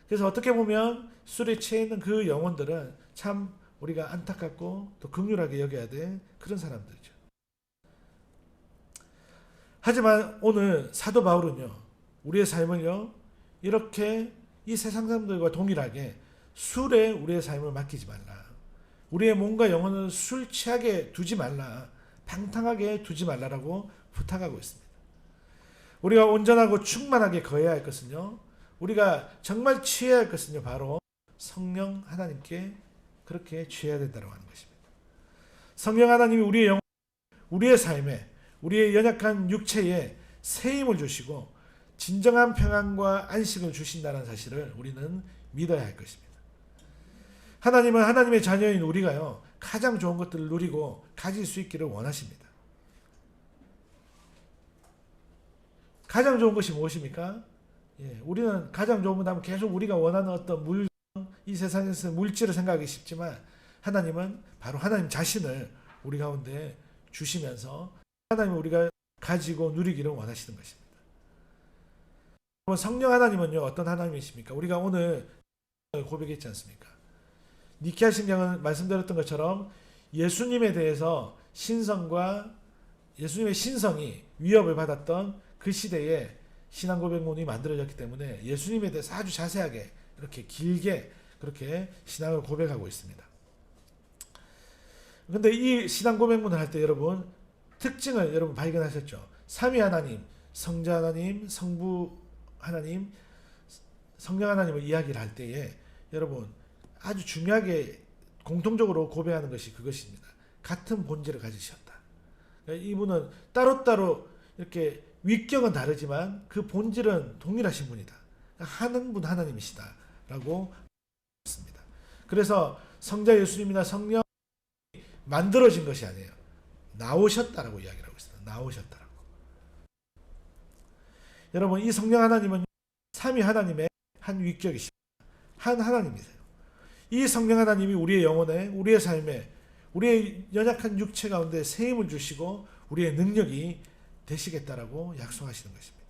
Speaker 1: 그래서 어떻게 보면 술에 취해 있는 그 영혼들은 참 우리가 안타깝고 또 긍휼하게 여겨야 될 그런 사람들이죠. 하지만 오늘 사도 바울은요, 우리의 삶을요 이렇게 이 세상 사람들과 동일하게 술에 우리의 삶을 맡기지 말라, 우리의 몸과 영혼을 술 취하게 두지 말라, 방탕하게 두지 말라라고 부탁하고 있습니다. 우리가 온전하고 충만하게 거해야 할 것은요, 우리가 정말 취해야 할 것은요, 바로 성령 하나님께 그렇게 취해야 된다고 하는 것입니다. 성령 하나님이 우리의 영혼, 우리의 삶에, 우리의 연약한 육체에 새 힘을 주시고 진정한 평안과 안식을 주신다는 사실을 우리는 믿어야 할 것입니다. 하나님은 하나님의 자녀인 우리가요, 가장 좋은 것들을 누리고 가질 수 있기를 원하십니다. 가장 좋은 것이 무엇입니까? 우리는 가장 좋은 것 하면 계속 우리가 원하는 어떤 물건, 이 세상에서 물질을 생각하기 쉽지만 하나님은 바로 하나님 자신을 우리 가운데 주시면서 하나님을 우리가 가지고 누리기를 원하시는 것입니다. 성령 하나님은요, 어떤 하나님이십니까? 우리가 오늘 고백했지 않습니까? 니케아 신경은 말씀드렸던 것처럼 예수님에 대해서 신성과 예수님의 신성이 위협을 받았던 그 시대에 신앙 고백문이 만들어졌기 때문에 예수님에 대해서 아주 자세하게 이렇게 길게 그렇게 신앙을 고백하고 있습니다. 그런데 이 신앙 고백문을 할 때 여러분 특징을 여러분 발견하셨죠? 삼위 하나님, 성자 하나님, 성부 하나님, 성령 하나님을 이야기를 할 때에 여러분 아주 중요하게 공통적으로 고백하는 것이 그것입니다. 같은 본질을 가지셨다. 이분은 따로따로 이렇게 위격은 다르지만 그 본질은 동일하신 분이다. 하는 분 하나님이시다라고 했습니다. 그래서 성자 예수님이나 성령 만들어진 것이 아니에요. 나오셨다라고 이야기를 하고 있어요. 나오셨다라고. 여러분 이 성령 하나님은 삼위 하나님의 한 위격이십니다. 한 하나님이세요. 이 성령 하나님이 우리의 영혼에, 우리의 삶에, 우리의 연약한 육체 가운데 새 힘을 주시고 우리의 능력이 되시겠다라고 약속하시는 것입니다.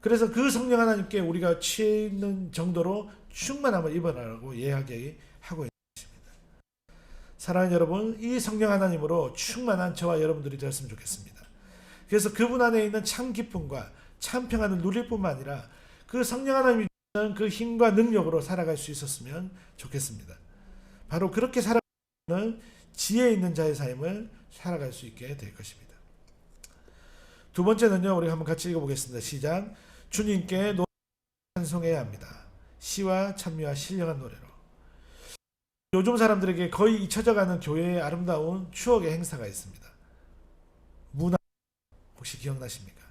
Speaker 1: 그래서 그 성령 하나님께 우리가 취해 있는 정도로 충만함을 입어라라고 이야기하고 있는 것입니다. 사랑하는 여러분, 이 성령 하나님으로 충만한 저와 여러분들이 되었으면 좋겠습니다. 그래서 그분 안에 있는 참 기쁨과 참 평안을 누릴 뿐만 아니라 그 성령 하나님이 주는 그 힘과 능력으로 살아갈 수 있었으면 좋겠습니다. 바로 그렇게 살아가는 지혜 있는 자의 삶을 살아갈 수 있게 될 것입니다. 두 번째는요, 우리 한번 같이 읽어보겠습니다. 시작. 주님께 노래 찬송해야 합니다. 시와 찬미와 신령한 노래로. 요즘 사람들에게 거의 잊혀져가는 교회의 아름다운 추억의 행사가 있습니다. 문화 혹시 기억나십니까?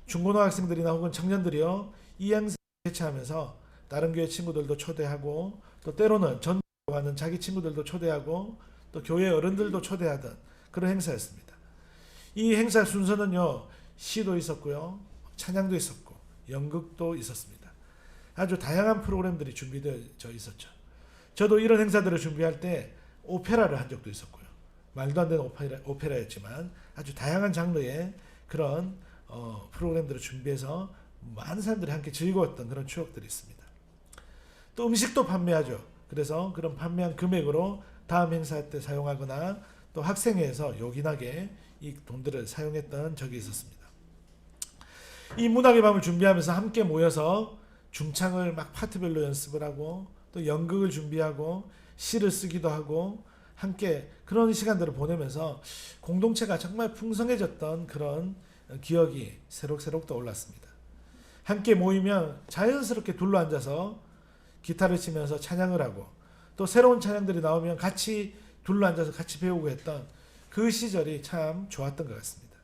Speaker 1: 중고등학생들이나 혹은 청년들이요, 이 행사를 개최하면서 다른 교회 친구들도 초대하고 또 때로는 전도하는 자기 친구들도 초대하고 또 교회 어른들도 초대하던 그런 행사였습니다. 이 행사 순서는요, 시도 있었고요, 찬양도 있었고 연극도 있었습니다. 아주 다양한 프로그램들이 준비되어 있었죠. 저도 이런 행사들을 준비할 때 오페라를 한 적도 있었고요. 말도 안 되는 오페라였지만 아주 다양한 장르의 그런 프로그램들을 준비해서 많은 사람들이 함께 즐거웠던 그런 추억들이 있습니다. 또 음식도 판매하죠. 그래서 그런 판매한 금액으로 다음 행사 때 사용하거나 또 학생회에서 요긴하게 이 돈들을 사용했던 적이 있었습니다. 이 문학의 밤을 준비하면서 함께 모여서 중창을 막 파트별로 연습을 하고 또 연극을 준비하고 시를 쓰기도 하고 함께 그런 시간들을 보내면서 공동체가 정말 풍성해졌던 그런 기억이 새록새록 떠올랐습니다. 함께 모이면 자연스럽게 둘러앉아서 기타를 치면서 찬양을 하고 또 새로운 찬양들이 나오면 같이 둘러앉아서 같이 배우고 했던 그 시절이 참 좋았던 것 같습니다.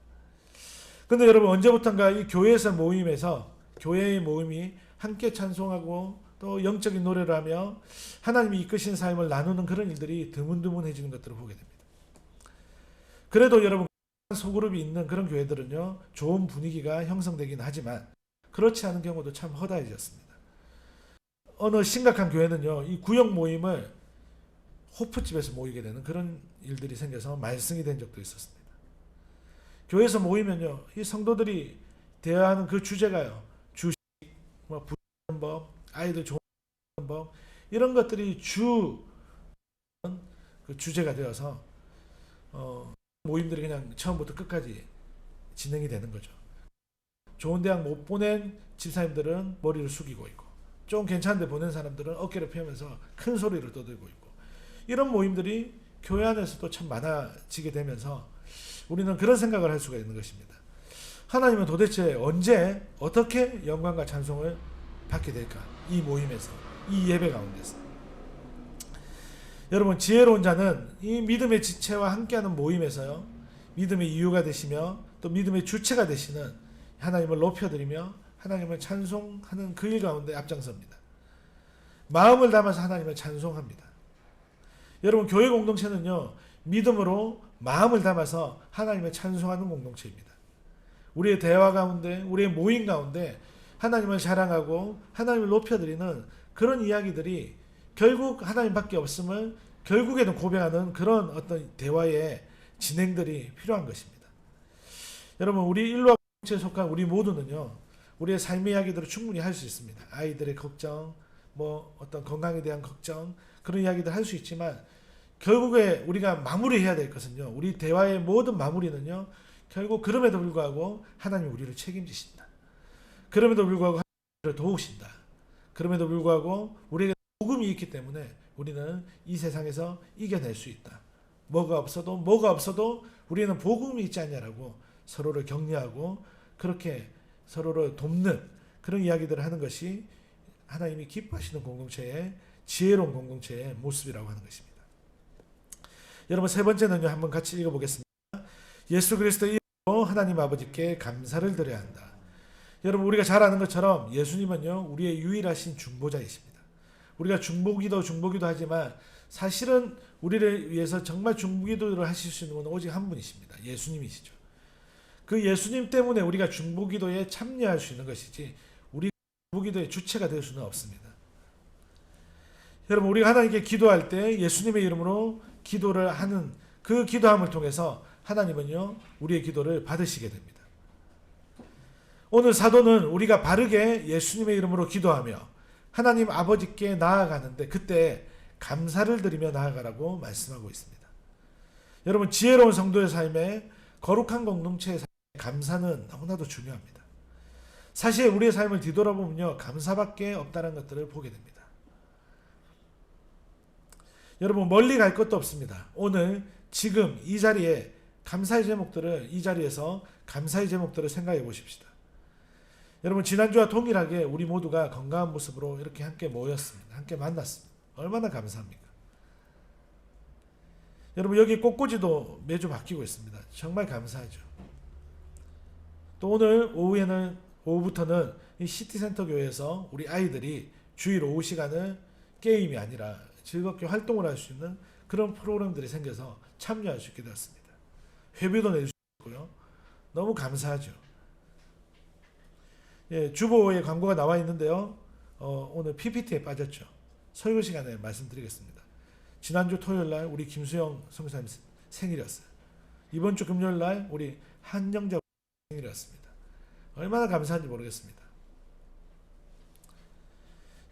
Speaker 1: 그런데 여러분 언제부턴가 이 교회에서 모임에서 교회의 모임이 함께 찬송하고 또 영적인 노래를 하며 하나님이 이끄신 삶을 나누는 그런 일들이 드문드문해지는 것들을 보게 됩니다. 그래도 여러분 소그룹이 있는 그런 교회들은요, 좋은 분위기가 형성되긴 하지만 그렇지 않은 경우도 참 허다해졌습니다. 어느 심각한 교회는요, 이 구역 모임을 호프집에서 모이게 되는 그런 일들이 생겨서 말썽이 된 적도 있었습니다. 교회에서 모이면요, 이 성도들이 대화하는 그 주제가요, 주식, 부는 법, 아이들 좋은 법, 이런 것들이 그 주제가 되어서 모임들이 그냥 처음부터 끝까지 진행이 되는 거죠. 좋은 대학 못 보낸 집사님들은 머리를 숙이고 있고 좀 괜찮은데 보낸 사람들은 어깨를 펴면서 큰 소리를 떠들고 있고 이런 모임들이 교회 안에서도 참 많아지게 되면서 우리는 그런 생각을 할 수가 있는 것입니다. 하나님은 도대체 언제 어떻게 영광과 찬송을 받게 될까? 이 모임에서, 이 예배 가운데서. 여러분, 지혜로운 자는 이 믿음의 지체와 함께하는 모임에서요, 믿음의 이유가 되시며 또 믿음의 주체가 되시는 하나님을 높여드리며 하나님을 찬송하는 그 일 가운데 앞장섭니다. 마음을 담아서 하나님을 찬송합니다. 여러분, 교회 공동체는요, 믿음으로 마음을 담아서 하나님을 찬송하는 공동체입니다. 우리의 대화 가운데, 우리의 모임 가운데 하나님을 자랑하고 하나님을 높여드리는 그런 이야기들이 결국 하나님밖에 없음을 결국에는 고백하는 그런 어떤 대화의 진행들이 필요한 것입니다. 여러분, 우리 일로와 공동체에 속한 우리 모두는요, 우리의 삶의 이야기들을 충분히 할 수 있습니다. 아이들의 걱정, 뭐 어떤 건강에 대한 걱정, 그런 이야기들 할 수 있지만 결국에 우리가 마무리해야 될 것은요, 우리 대화의 모든 마무리는요, 결국 그럼에도 불구하고 하나님이 우리를 책임지신다. 그럼에도 불구하고 하나님을 도우신다. 그럼에도 불구하고 우리에게 복음이 있기 때문에 우리는 이 세상에서 이겨낼 수 있다. 뭐가 없어도 우리는 복음이 있지 않냐라고 서로를 격려하고 그렇게 서로를 돕는 그런 이야기들을 하는 것이 하나님이 기뻐하시는 공동체의 지혜로운 공동체의 모습이라고 하는 것입니다. 여러분, 세 번째는요, 한번 같이 읽어보겠습니다. 예수 그리스도의 이름으로 하나님 아버지께 감사를 드려야 한다. 여러분, 우리가 잘 아는 것처럼 예수님은요, 우리의 유일하신 중보자이십니다. 우리가 중보기도 하지만 사실은 우리를 위해서 정말 중보기도를 하실 수 있는 분은 오직 한 분이십니다. 예수님이시죠. 그 예수님 때문에 우리가 중보기도에 참여할 수 있는 것이지 우리 중보기도의 주체가 될 수는 없습니다. 여러분, 우리가 하나님께 기도할 때 예수님의 이름으로 기도를 하는 그 기도함을 통해서 하나님은요, 우리의 기도를 받으시게 됩니다. 오늘 사도는 우리가 바르게 예수님의 이름으로 기도하며 하나님 아버지께 나아가는데 그때 감사를 드리며 나아가라고 말씀하고 있습니다. 여러분, 지혜로운 성도의 삶에 거룩한 공동체의 삶에 감사는 너무나도 중요합니다. 사실 우리의 삶을 뒤돌아보면요, 감사밖에 없다는 것들을 보게 됩니다. 여러분, 멀리 갈 것도 없습니다. 오늘 지금 이 자리에 감사의 제목들을, 이 자리에서 감사의 제목들을 생각해 보십시다. 여러분, 지난주와 동일하게 우리 모두가 건강한 모습으로 이렇게 함께 모였습니다. 함께 만났습니다. 얼마나 감사합니까? 여러분, 여기 꽃꽂이도 매주 바뀌고 있습니다. 정말 감사하죠. 또 오늘 오후부터는 이 시티센터 교회에서 우리 아이들이 주일 오후 시간을 게임이 아니라 즐겁게 활동을 할 수 있는 그런 프로그램들이 생겨서 참여할 수 있게 되었습니다. 회비도 내주셨고요. 너무 감사하죠. 예, 주보에 광고가 나와 있는데요. 오늘 PPT에 빠졌죠. 설교 시간에 말씀드리겠습니다. 지난주 토요일날 우리 김수영 성사님 생일이었어요. 이번 주 금요일날 우리 한영자 생일이었습니다. 얼마나 감사한지 모르겠습니다.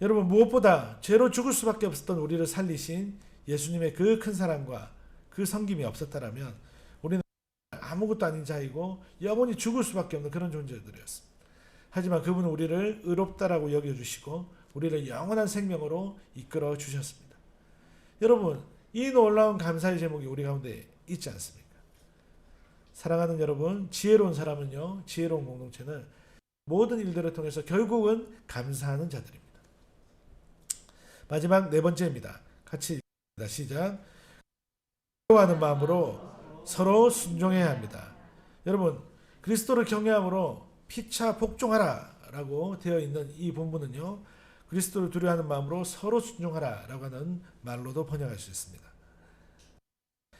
Speaker 1: 여러분, 무엇보다 죄로 죽을 수밖에 없었던 우리를 살리신 예수님의 그 큰 사랑과 그 섬김이 없었다라면 우리는 아무것도 아닌 자이고 영원히 죽을 수밖에 없는 그런 존재들이었습니다. 하지만 그분은 우리를 의롭다라고 여겨주시고 우리를 영원한 생명으로 이끌어 주셨습니다. 여러분, 이 놀라운 감사의 제목이 우리 가운데 있지 않습니까? 사랑하는 여러분, 지혜로운 사람은요, 지혜로운 공동체는 모든 일들을 통해서 결국은 감사하는 자들입니다. 마지막 네 번째입니다. 같이 읽습니다. 시작. 경외하는 마음으로 서로 순종해야 합니다. 여러분, 그리스도를 경외함으로 피차 복종하라 라고 되어 있는 이 본문은요, 그리스도를 두려워하는 마음으로 서로 순종하라 라고 하는 말로도 번역할 수 있습니다.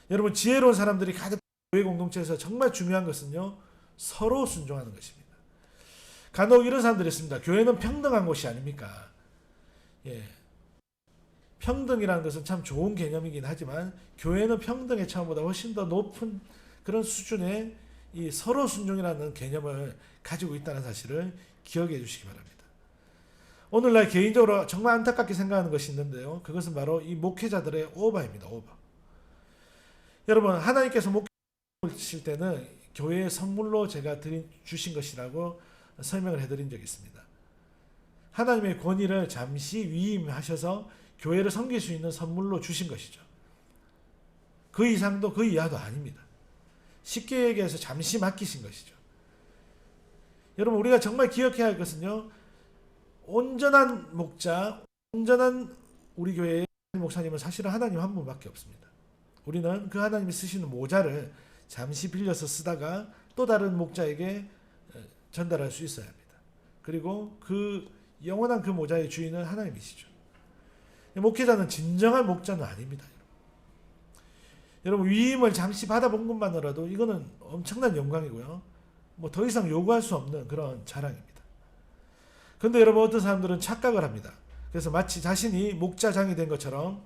Speaker 1: 여러분, 지혜로운 사람들이 가득 교회 공동체에서 정말 중요한 것은요, 서로 순종하는 것입니다. 간혹 이런 사람들이 있습니다. 교회는 평등한 곳이 아닙니까? 예. 평등이라는 것은 참 좋은 개념이긴 하지만 교회는 평등의 차원보다 훨씬 더 높은 그런 수준의 이 서로 순종이라는 개념을 가지고 있다는 사실을 기억해 주시기 바랍니다. 오늘날 개인적으로 정말 안타깝게 생각하는 것이 있는데요. 그것은 바로 이 목회자들의 오바입니다. 오바. 여러분, 하나님께서 목회하실 때는 교회의 선물로 제가 주신 것이라고 설명을 해드린 적이 있습니다. 하나님의 권위를 잠시 위임하셔서 교회를 섬길 수 있는 선물로 주신 것이죠. 그 이상도 그 이하도 아닙니다. 쉽게 얘기해서 잠시 맡기신 것이죠. 여러분, 우리가 정말 기억해야 할 것은요, 온전한 목자, 온전한 우리 교회의 목사님은 사실은 하나님 한 분밖에 없습니다. 우리는 그 하나님이 쓰시는 모자를 잠시 빌려서 쓰다가 또 다른 목자에게 전달할 수 있어야 합니다. 그리고 그 영원한 그 모자의 주인은 하나님이시죠. 목회자는 진정한 목자는 아닙니다. 여러분, 위임을 잠시 받아본 것만으로도 이거는 엄청난 영광이고요. 뭐 더 이상 요구할 수 없는 그런 자랑입니다. 그런데 여러분, 어떤 사람들은 착각을 합니다. 그래서 마치 자신이 목자장이 된 것처럼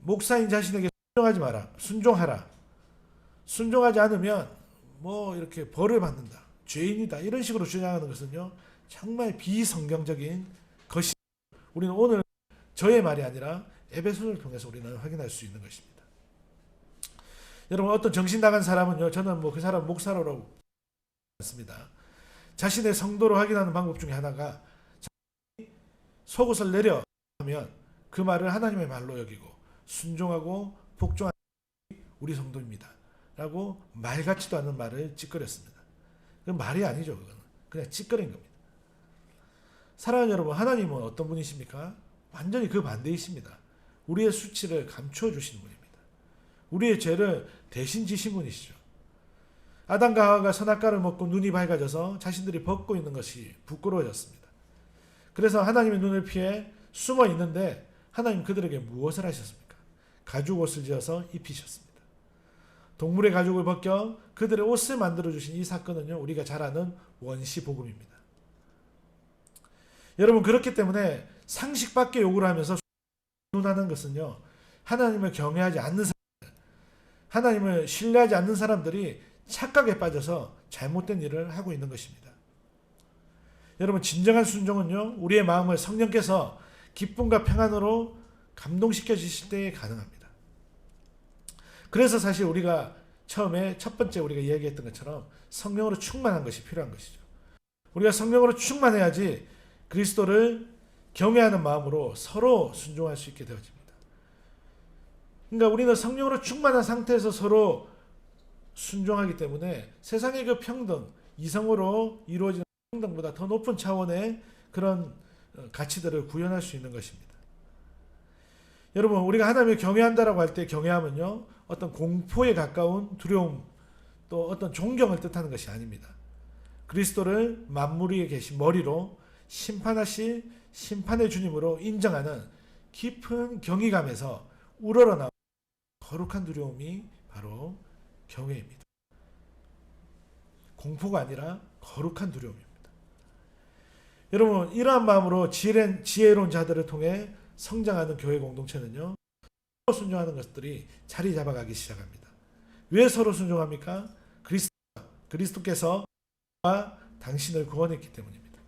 Speaker 1: 목사인 자신에게 순종하지 마라, 순종하라. 순종하지 않으면 뭐 이렇게 벌을 받는다, 죄인이다, 이런 식으로 주장하는 것은요, 정말 비성경적인 것이, 우리는 오늘 저의 말이 아니라 에베소서를 통해서 우리는 확인할 수 있는 것입니다. 여러분, 어떤 정신 나간 사람은요, 저는 뭐 그 사람 목사라고 않습니다. 자신의 성도로 확인하는 방법 중에 하나가 속옷을 내려 하면 그 말을 하나님의 말로 여기고 순종하고 복종하는 우리 성도입니다 라고 말 같지도 않은 말을 찌끄렸습니다. 그건 말이 아니죠. 그건 그냥 찌끄린 겁니다. 사랑하는 여러분, 하나님은 어떤 분이십니까? 완전히 그 반대이십니다. 우리의 수치를 감추어 주시는 분입니다. 우리의 죄를 대신 지신 분이시죠. 아담과 하와가 선악과를 먹고 눈이 밝아져서 자신들이 벗고 있는 것이 부끄러워졌습니다. 그래서 하나님의 눈을 피해 숨어 있는데 하나님 그들에게 무엇을 하셨습니까? 가죽옷을 지어서 입히셨습니다. 동물의 가죽을 벗겨 그들의 옷을 만들어 주신 이 사건은요, 우리가 잘 아는 원시 복음입니다. 여러분, 그렇기 때문에 상식밖에 요구를 하면서 순하는 것은요, 하나님을 경외하지 않는 사람들, 하나님을 신뢰하지 않는 사람들이 착각에 빠져서 잘못된 일을 하고 있는 것입니다. 여러분, 진정한 순종은요, 우리의 마음을 성령께서 기쁨과 평안으로 감동시켜 주실 때에 가능합니다. 그래서 사실 우리가 처음에 첫 번째 우리가 이야기했던 것처럼 성령으로 충만한 것이 필요한 것이죠. 우리가 성령으로 충만해야지 그리스도를 경외하는 마음으로 서로 순종할 수 있게 되어집니다. 그러니까 우리는 성령으로 충만한 상태에서 서로 순종하기 때문에 세상의 그 평등, 이성으로 이루어지는 평등보다 더 높은 차원의 그런 가치들을 구현할 수 있는 것입니다. 여러분, 우리가 하나님을 경외한다라고 할 때 경외함은요, 어떤 공포에 가까운 두려움, 또 어떤 존경을 뜻하는 것이 아닙니다. 그리스도를 만물 위에 계신 머리로 심판하실 심판의 주님으로 인정하는 깊은 경외감에서 우러러나온 거룩한 두려움이 바로 경외입니다. 공포가 아니라 거룩한 두려움입니다. 여러분, 이러한 마음으로 지혜로운 자들을 통해 성장하는 교회 공동체는요, 서로 순종하는 것들이 자리 잡아가기 시작합니다. 왜 서로 순종합니까? 그리스도께서 나와 당신을 구원했기 때문입니다.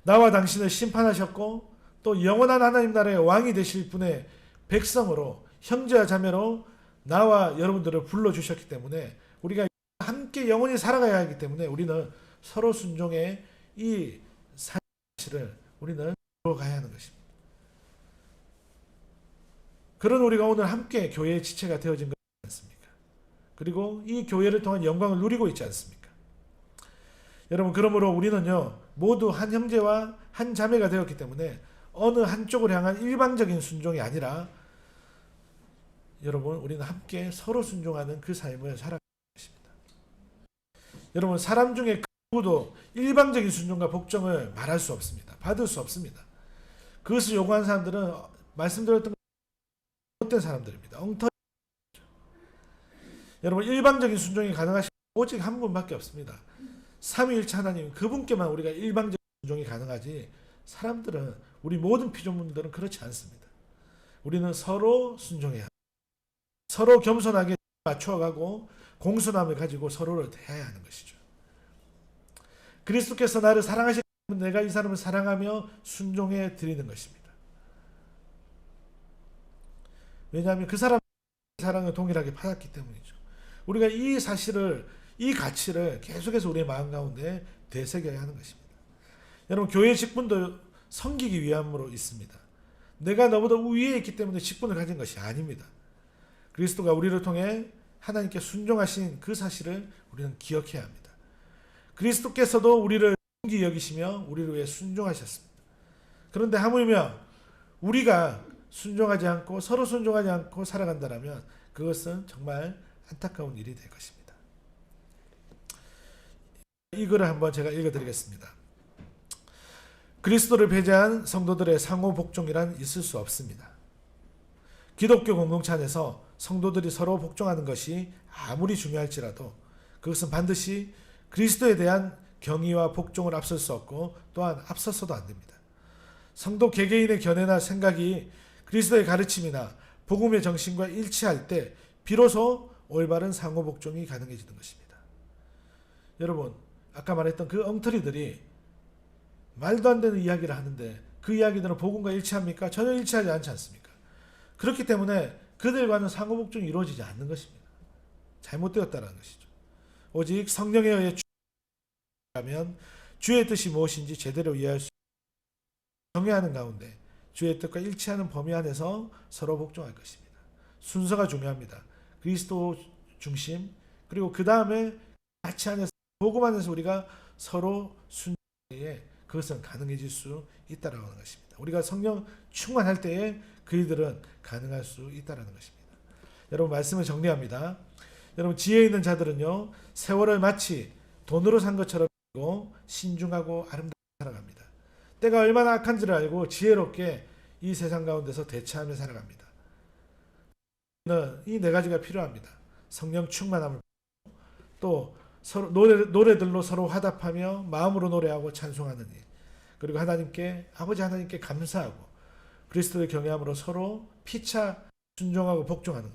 Speaker 1: 나와 당신을 심판하셨고 또 영원한 하나님 나라의 왕이 되실 분의 백성으로, 형제와 자매로 나와 여러분들을 불러주셨기 때문에 우리가 함께 영원히 살아가야 하기 때문에 우리는 서로 순종의 이 사실을 우리는 들어가야 하는 것입니다. 그런 우리가 오늘 함께 교회의 지체가 되어진 것 않습니까? 그리고 이 교회를 통한 영광을 누리고 있지 않습니까? 여러분, 그러므로 우리는요, 모두 한 형제와 한 자매가 되었기 때문에 어느 한쪽을 향한 일방적인 순종이 아니라 여러분, 우리는 함께 서로 순종하는 그 삶을 살아가는 것입니다. 여러분, 사람 중에 누구도 일방적인 순종과 복종을 말할 수 없습니다. 받을 수 없습니다. 그것을 요구하는 사람들은 말씀드렸던 못된 사람들입니다. 엉터리. 여러분, 일방적인 순종이 가능하신 오직 한 분밖에 없습니다. 삼위일체 하나님, 그분께만 우리가 일방적인 순종이 가능하지 사람들은, 우리 모든 피조물들은 그렇지 않습니다. 우리는 서로 순종해야 합니다. 서로 겸손하게 맞춰가고 공손함을 가지고 서로를 대해야 하는 것이죠. 그리스도께서 나를 사랑하셨기 때문에 내가 이 사람을 사랑하며 순종해 드리는 것입니다. 왜냐하면 그 사람의 사랑을 동일하게 받았기 때문이죠. 우리가 이 사실을, 이 가치를 계속해서 우리의 마음 가운데 되새겨야 하는 것입니다. 여러분, 교회 직분도 섬기기 위함으로 있습니다. 내가 너보다 위에 있기 때문에 직분을 가진 것이 아닙니다. 그리스도가 우리를 통해 하나님께 순종하신 그 사실을 우리는 기억해야 합니다. 그리스도께서도 우리를 긍휼히 여기시며 우리를 위해 순종하셨습니다. 그런데 하물며 우리가 순종하지 않고 서로 순종하지 않고 살아간다면 그것은 정말 안타까운 일이 될 것입니다. 이 글을 한번 제가 읽어드리겠습니다. 그리스도를 배제한 성도들의 상호 복종이란 있을 수 없습니다. 기독교 공동체 안에서 성도들이 서로 복종하는 것이 아무리 중요할지라도 그것은 반드시 그리스도에 대한 경의와 복종을 앞설 수 없고 또한 앞서서도 안 됩니다. 성도 개개인의 견해나 생각이 그리스도의 가르침이나 복음의 정신과 일치할 때 비로소 올바른 상호 복종이 가능해지는 것입니다. 여러분, 아까 말했던 그 엉터리들이 말도 안 되는 이야기를 하는데 그 이야기들은 복음과 일치합니까? 전혀 일치하지 않지 않습니까? 그렇기 때문에 그들과는 상호 복종이 이루어지지 않는 것입니다. 잘못되었다는 것이죠. 오직 성령에 의해 주면 주의 뜻이 무엇인지 제대로 이해할 수 정의하는 가운데 주의 뜻과 일치하는 범위 안에서 서로 복종할 것입니다. 순서가 중요합니다. 그리스도 중심, 그리고 그 다음에 같이 안에서 복음 안에서 우리가 서로 순종해 그것은 가능해질 수 있다라는 것입니다. 우리가 성령 충만할 때에 그이들은 가능할 수 있다라는 것입니다. 여러분, 말씀을 정리합니다. 여러분, 지혜 있는 자들은요, 세월을 마치 돈으로 산 것처럼 신중하고 아름답게 살아갑니다. 때가 얼마나 악한지를 알고 지혜롭게 이 세상 가운데서 대처하며 살아갑니다. 이 네 가지가 필요합니다. 성령 충만함을, 또 서로 노래들로 서로 화답하며 마음으로 노래하고 찬송하는 일, 그리고 하나님께, 아버지 하나님께 감사하고 그리스도의 경외함으로 서로 피차 순종하고 복종하는,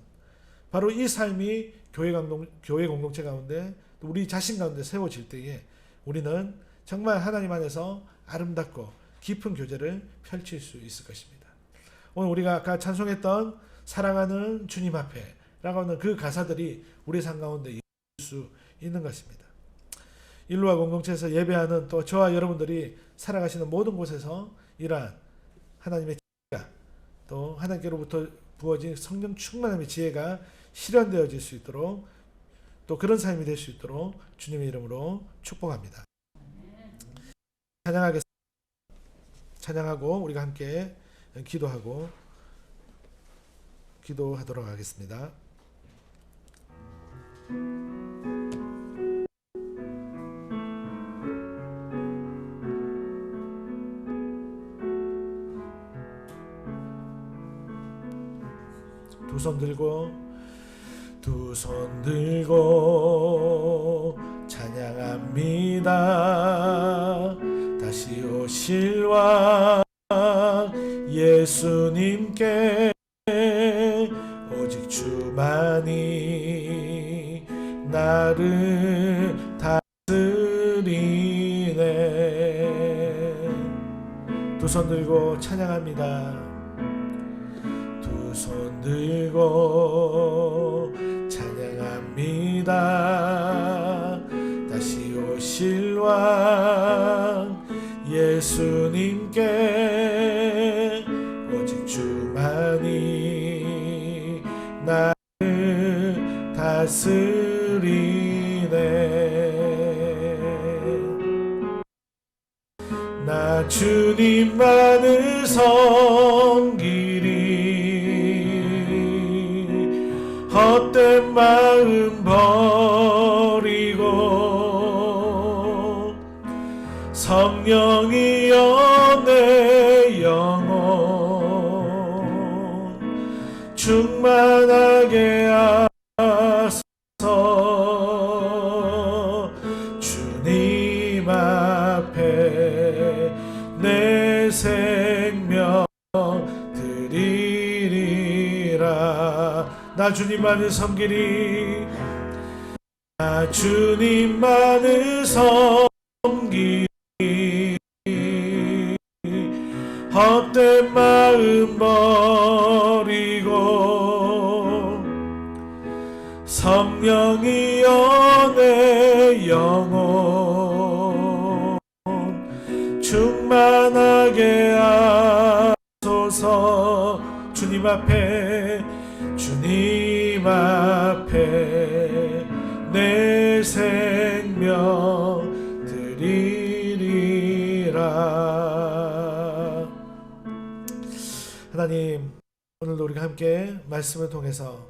Speaker 1: 바로 이 삶이 교회 공동체 가운데 또 우리 자신 가운데 세워질 때에 우리는 정말 하나님 안에서 아름답고 깊은 교제를 펼칠 수 있을 것입니다. 오늘 우리가 아까 찬송했던 사랑하는 주님 앞에 라고 하는 그 가사들이 우리 삶 가운데 있을 수 있는 것입니다. 일루와 공동체에서 예배하는 또 저와 여러분들이 살아가시는 모든 곳에서 이러한 하나님의 지혜가, 또 하나님께로부터 부어진 성령 충만함의 지혜가 실현되어질 수 있도록, 또 그런 삶이 될 수 있도록 주님의 이름으로 축복합니다. 찬양하고 우리가 함께 기도하도록 하겠습니다. 두 손 들고 찬양합니다. 다시 오실 왕 예수님께 오직 주만이 나를 다스리네. 두 손 들고 찬양합니다. 두 손 들고 찬양합니다. 다시 오실 왕 예수님께 오직 주만이 나를 다스리네. 나 주님만을 섬기리. 헛된 마음 버리고 성령이여 내 영혼 충만하게 하소서. 주님 앞에 내 생명 드리리라. 나 주님만을 섬기리. 나 주님만을 섬기리. 헛된 마음 버리고 성령이여 내 영혼 충만하게 하소서. 주님 앞에 우리가 함께 말씀을 통해서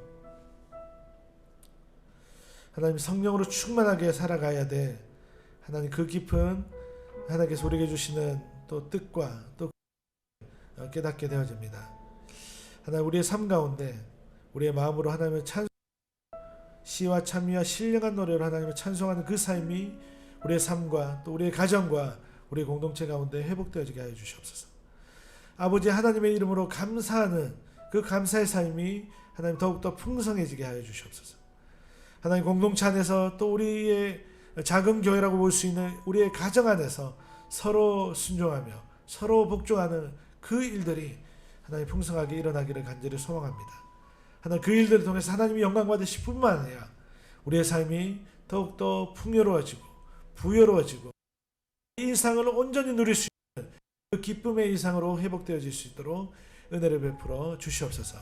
Speaker 1: 하나님 성령으로 충만하게 살아가야 돼. 하나님 그 깊은 하나님께서 우리에게 주시는 또 뜻과 또 깨닫게 되어집니다. 하나님 우리의 삶 가운데 우리의 마음으로 하나님을 시와 찬미와 신령한 노래로 하나님을 찬송하는 그 삶이 우리의 삶과 또 우리의 가정과 우리의 공동체 가운데 회복되어지게 하여 주시옵소서. 아버지 하나님의 이름으로 감사하는 그 감사의 삶이 하나님 더욱더 풍성해지게 하여 주시옵소서. 하나님 공동체 안에서 또 우리의 작은 교회라고 볼 수 있는 우리의 가정 안에서 서로 순종하며 서로 복종하는 그 일들이 하나님 풍성하게 일어나기를 간절히 소망합니다. 하나님 그 일들을 통해서 하나님이 영광 받으실 뿐만 아니라 우리의 삶이 더욱더 풍요로워지고 부여로워지고 이 일상을 온전히 누릴 수 있는 그 기쁨의 일상으로 회복되어질 수 있도록 은혜를 베풀어 주시옵소서.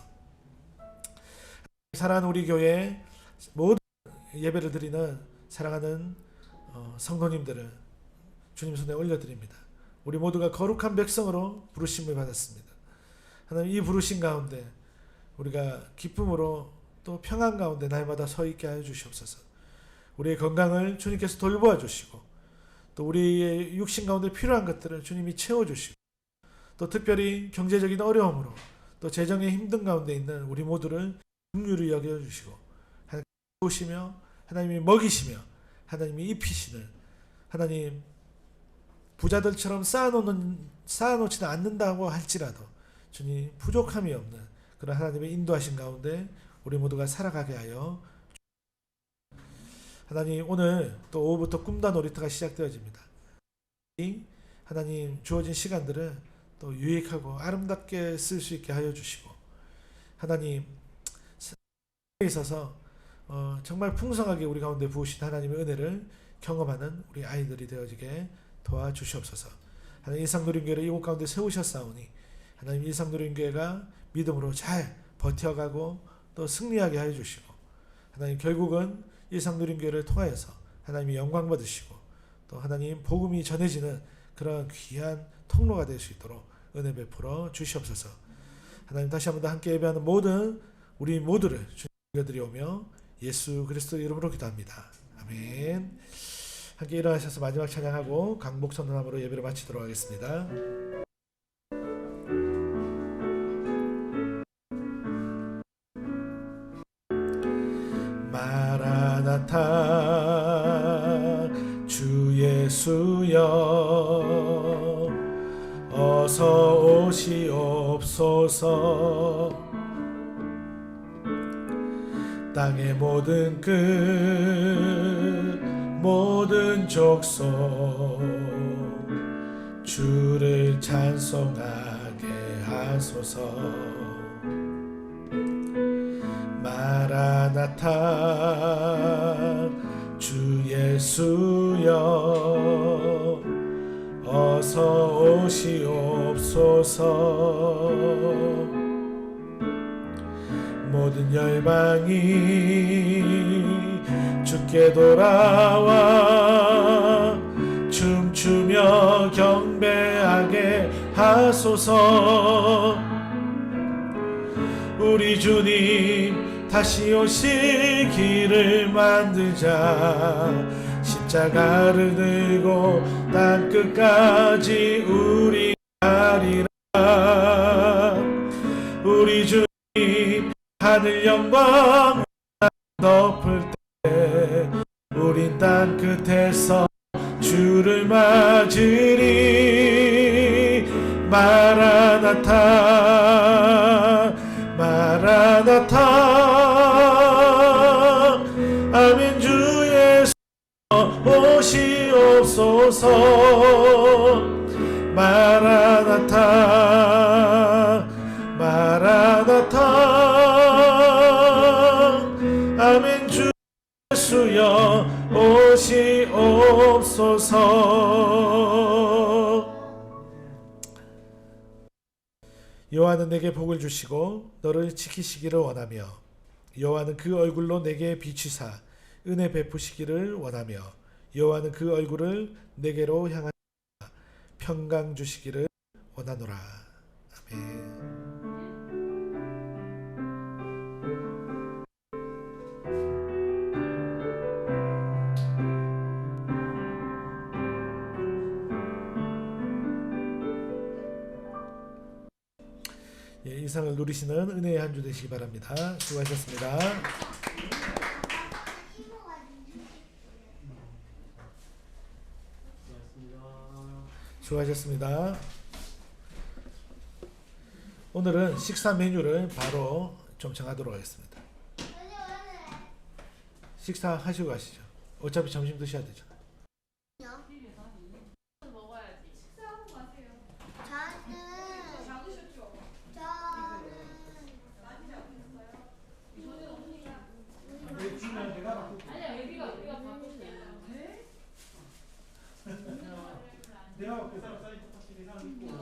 Speaker 1: 사랑하는 우리 교회 모든 예배를 드리는 사랑하는 성도님들을 주님 손에 올려드립니다. 우리 모두가 거룩한 백성으로 부르심을 받았습니다. 하나님 이 부르심 가운데 우리가 기쁨으로 또 평안 가운데 날마다 서 있게 하여 주시옵소서. 우리의 건강을 주님께서 돌보아 주시고 또 우리의 육신 가운데 필요한 것들을 주님이 채워주시고 또 특별히 경제적인 어려움으로 또 재정의 힘든 가운데 있는 우리 모두를 긍휼히 여겨주시고 하나님 보시며 하나님이 먹이시며 하나님이 입히시는 하나님 부자들처럼 쌓아놓지는 않는다고 할지라도 주님 부족함이 없는 그런 하나님의 인도하신 가운데 우리 모두가 살아가게 하여 하나님 오늘 또 오후부터 꿈다 놀이터가 시작되어집니다. 하나님 주어진 시간들을 또 유익하고 아름답게 쓸 수 있게 하여 주시고 하나님 있어서 정말 풍성하게 우리 가운데 부으신 하나님의 은혜를 경험하는 우리 아이들이 되어지게 도와주시옵소서. 하나님 일상누린교회를 이곳 가운데 세우셨사오니 하나님 일상누린교회가 믿음으로 잘 버텨가고 또 승리하게 하여 주시고 하나님 결국은 일상누린교회를 통하여서 하나님이 영광 받으시고 또 하나님 복음이 전해지는 그런 귀한 통로가 될 수 있도록 은혜 베풀어 주시옵소서. 하나님 다시 한번 더 함께 예배하는 모든 우리 모두를 주님 드리오며 예수 그리스도 이름으로 기도합니다. 아멘. 함께 일어나셔서 마지막 찬양하고 강복 선언함으로 예배를 마치도록 하겠습니다. 마라나타 주 예수여 어서 오시옵소서. 땅의 모든 끝 모든 족속 주를 찬송하게 하소서. 마라나타 주 예수여 어서 오시옵소서. 모든 열방이 주께 돌아와 춤추며 경배하게 하소서. 우리 주님 다시 오실 길을 만들자. 십자가를 들고 땅끝까지 우리 가리라. 우리 주님 하늘 영광 덮을 때 우린 땅끝에서 주를 맞으리. 마라나타 마라나타 아멘. 주 예수 오시옵소서. 마라나타 마라나타 아멘. 주 예수여 오시옵소서. 여호와는 내게 복을 주시고 너를 지키시기를 원하며 여호와는 그 얼굴로 내게 비추사 은혜 베푸시기를 원하며 여호와는 그 얼굴을 내게로 향하사 평강 주시기를 원하노라. 아멘. 예, 이상을 누리시는 은혜의 한 주 되시기 바랍니다. 수고하셨습니다. 수고하셨습니다. 오늘은 식사 메뉴를 바로 좀 정하도록 하겠습니다. 식사하시고 가시죠. 어차피 점심 드셔야 되잖아요.
Speaker 2: 내가 그 사람 사이즈 똑같이 계산하고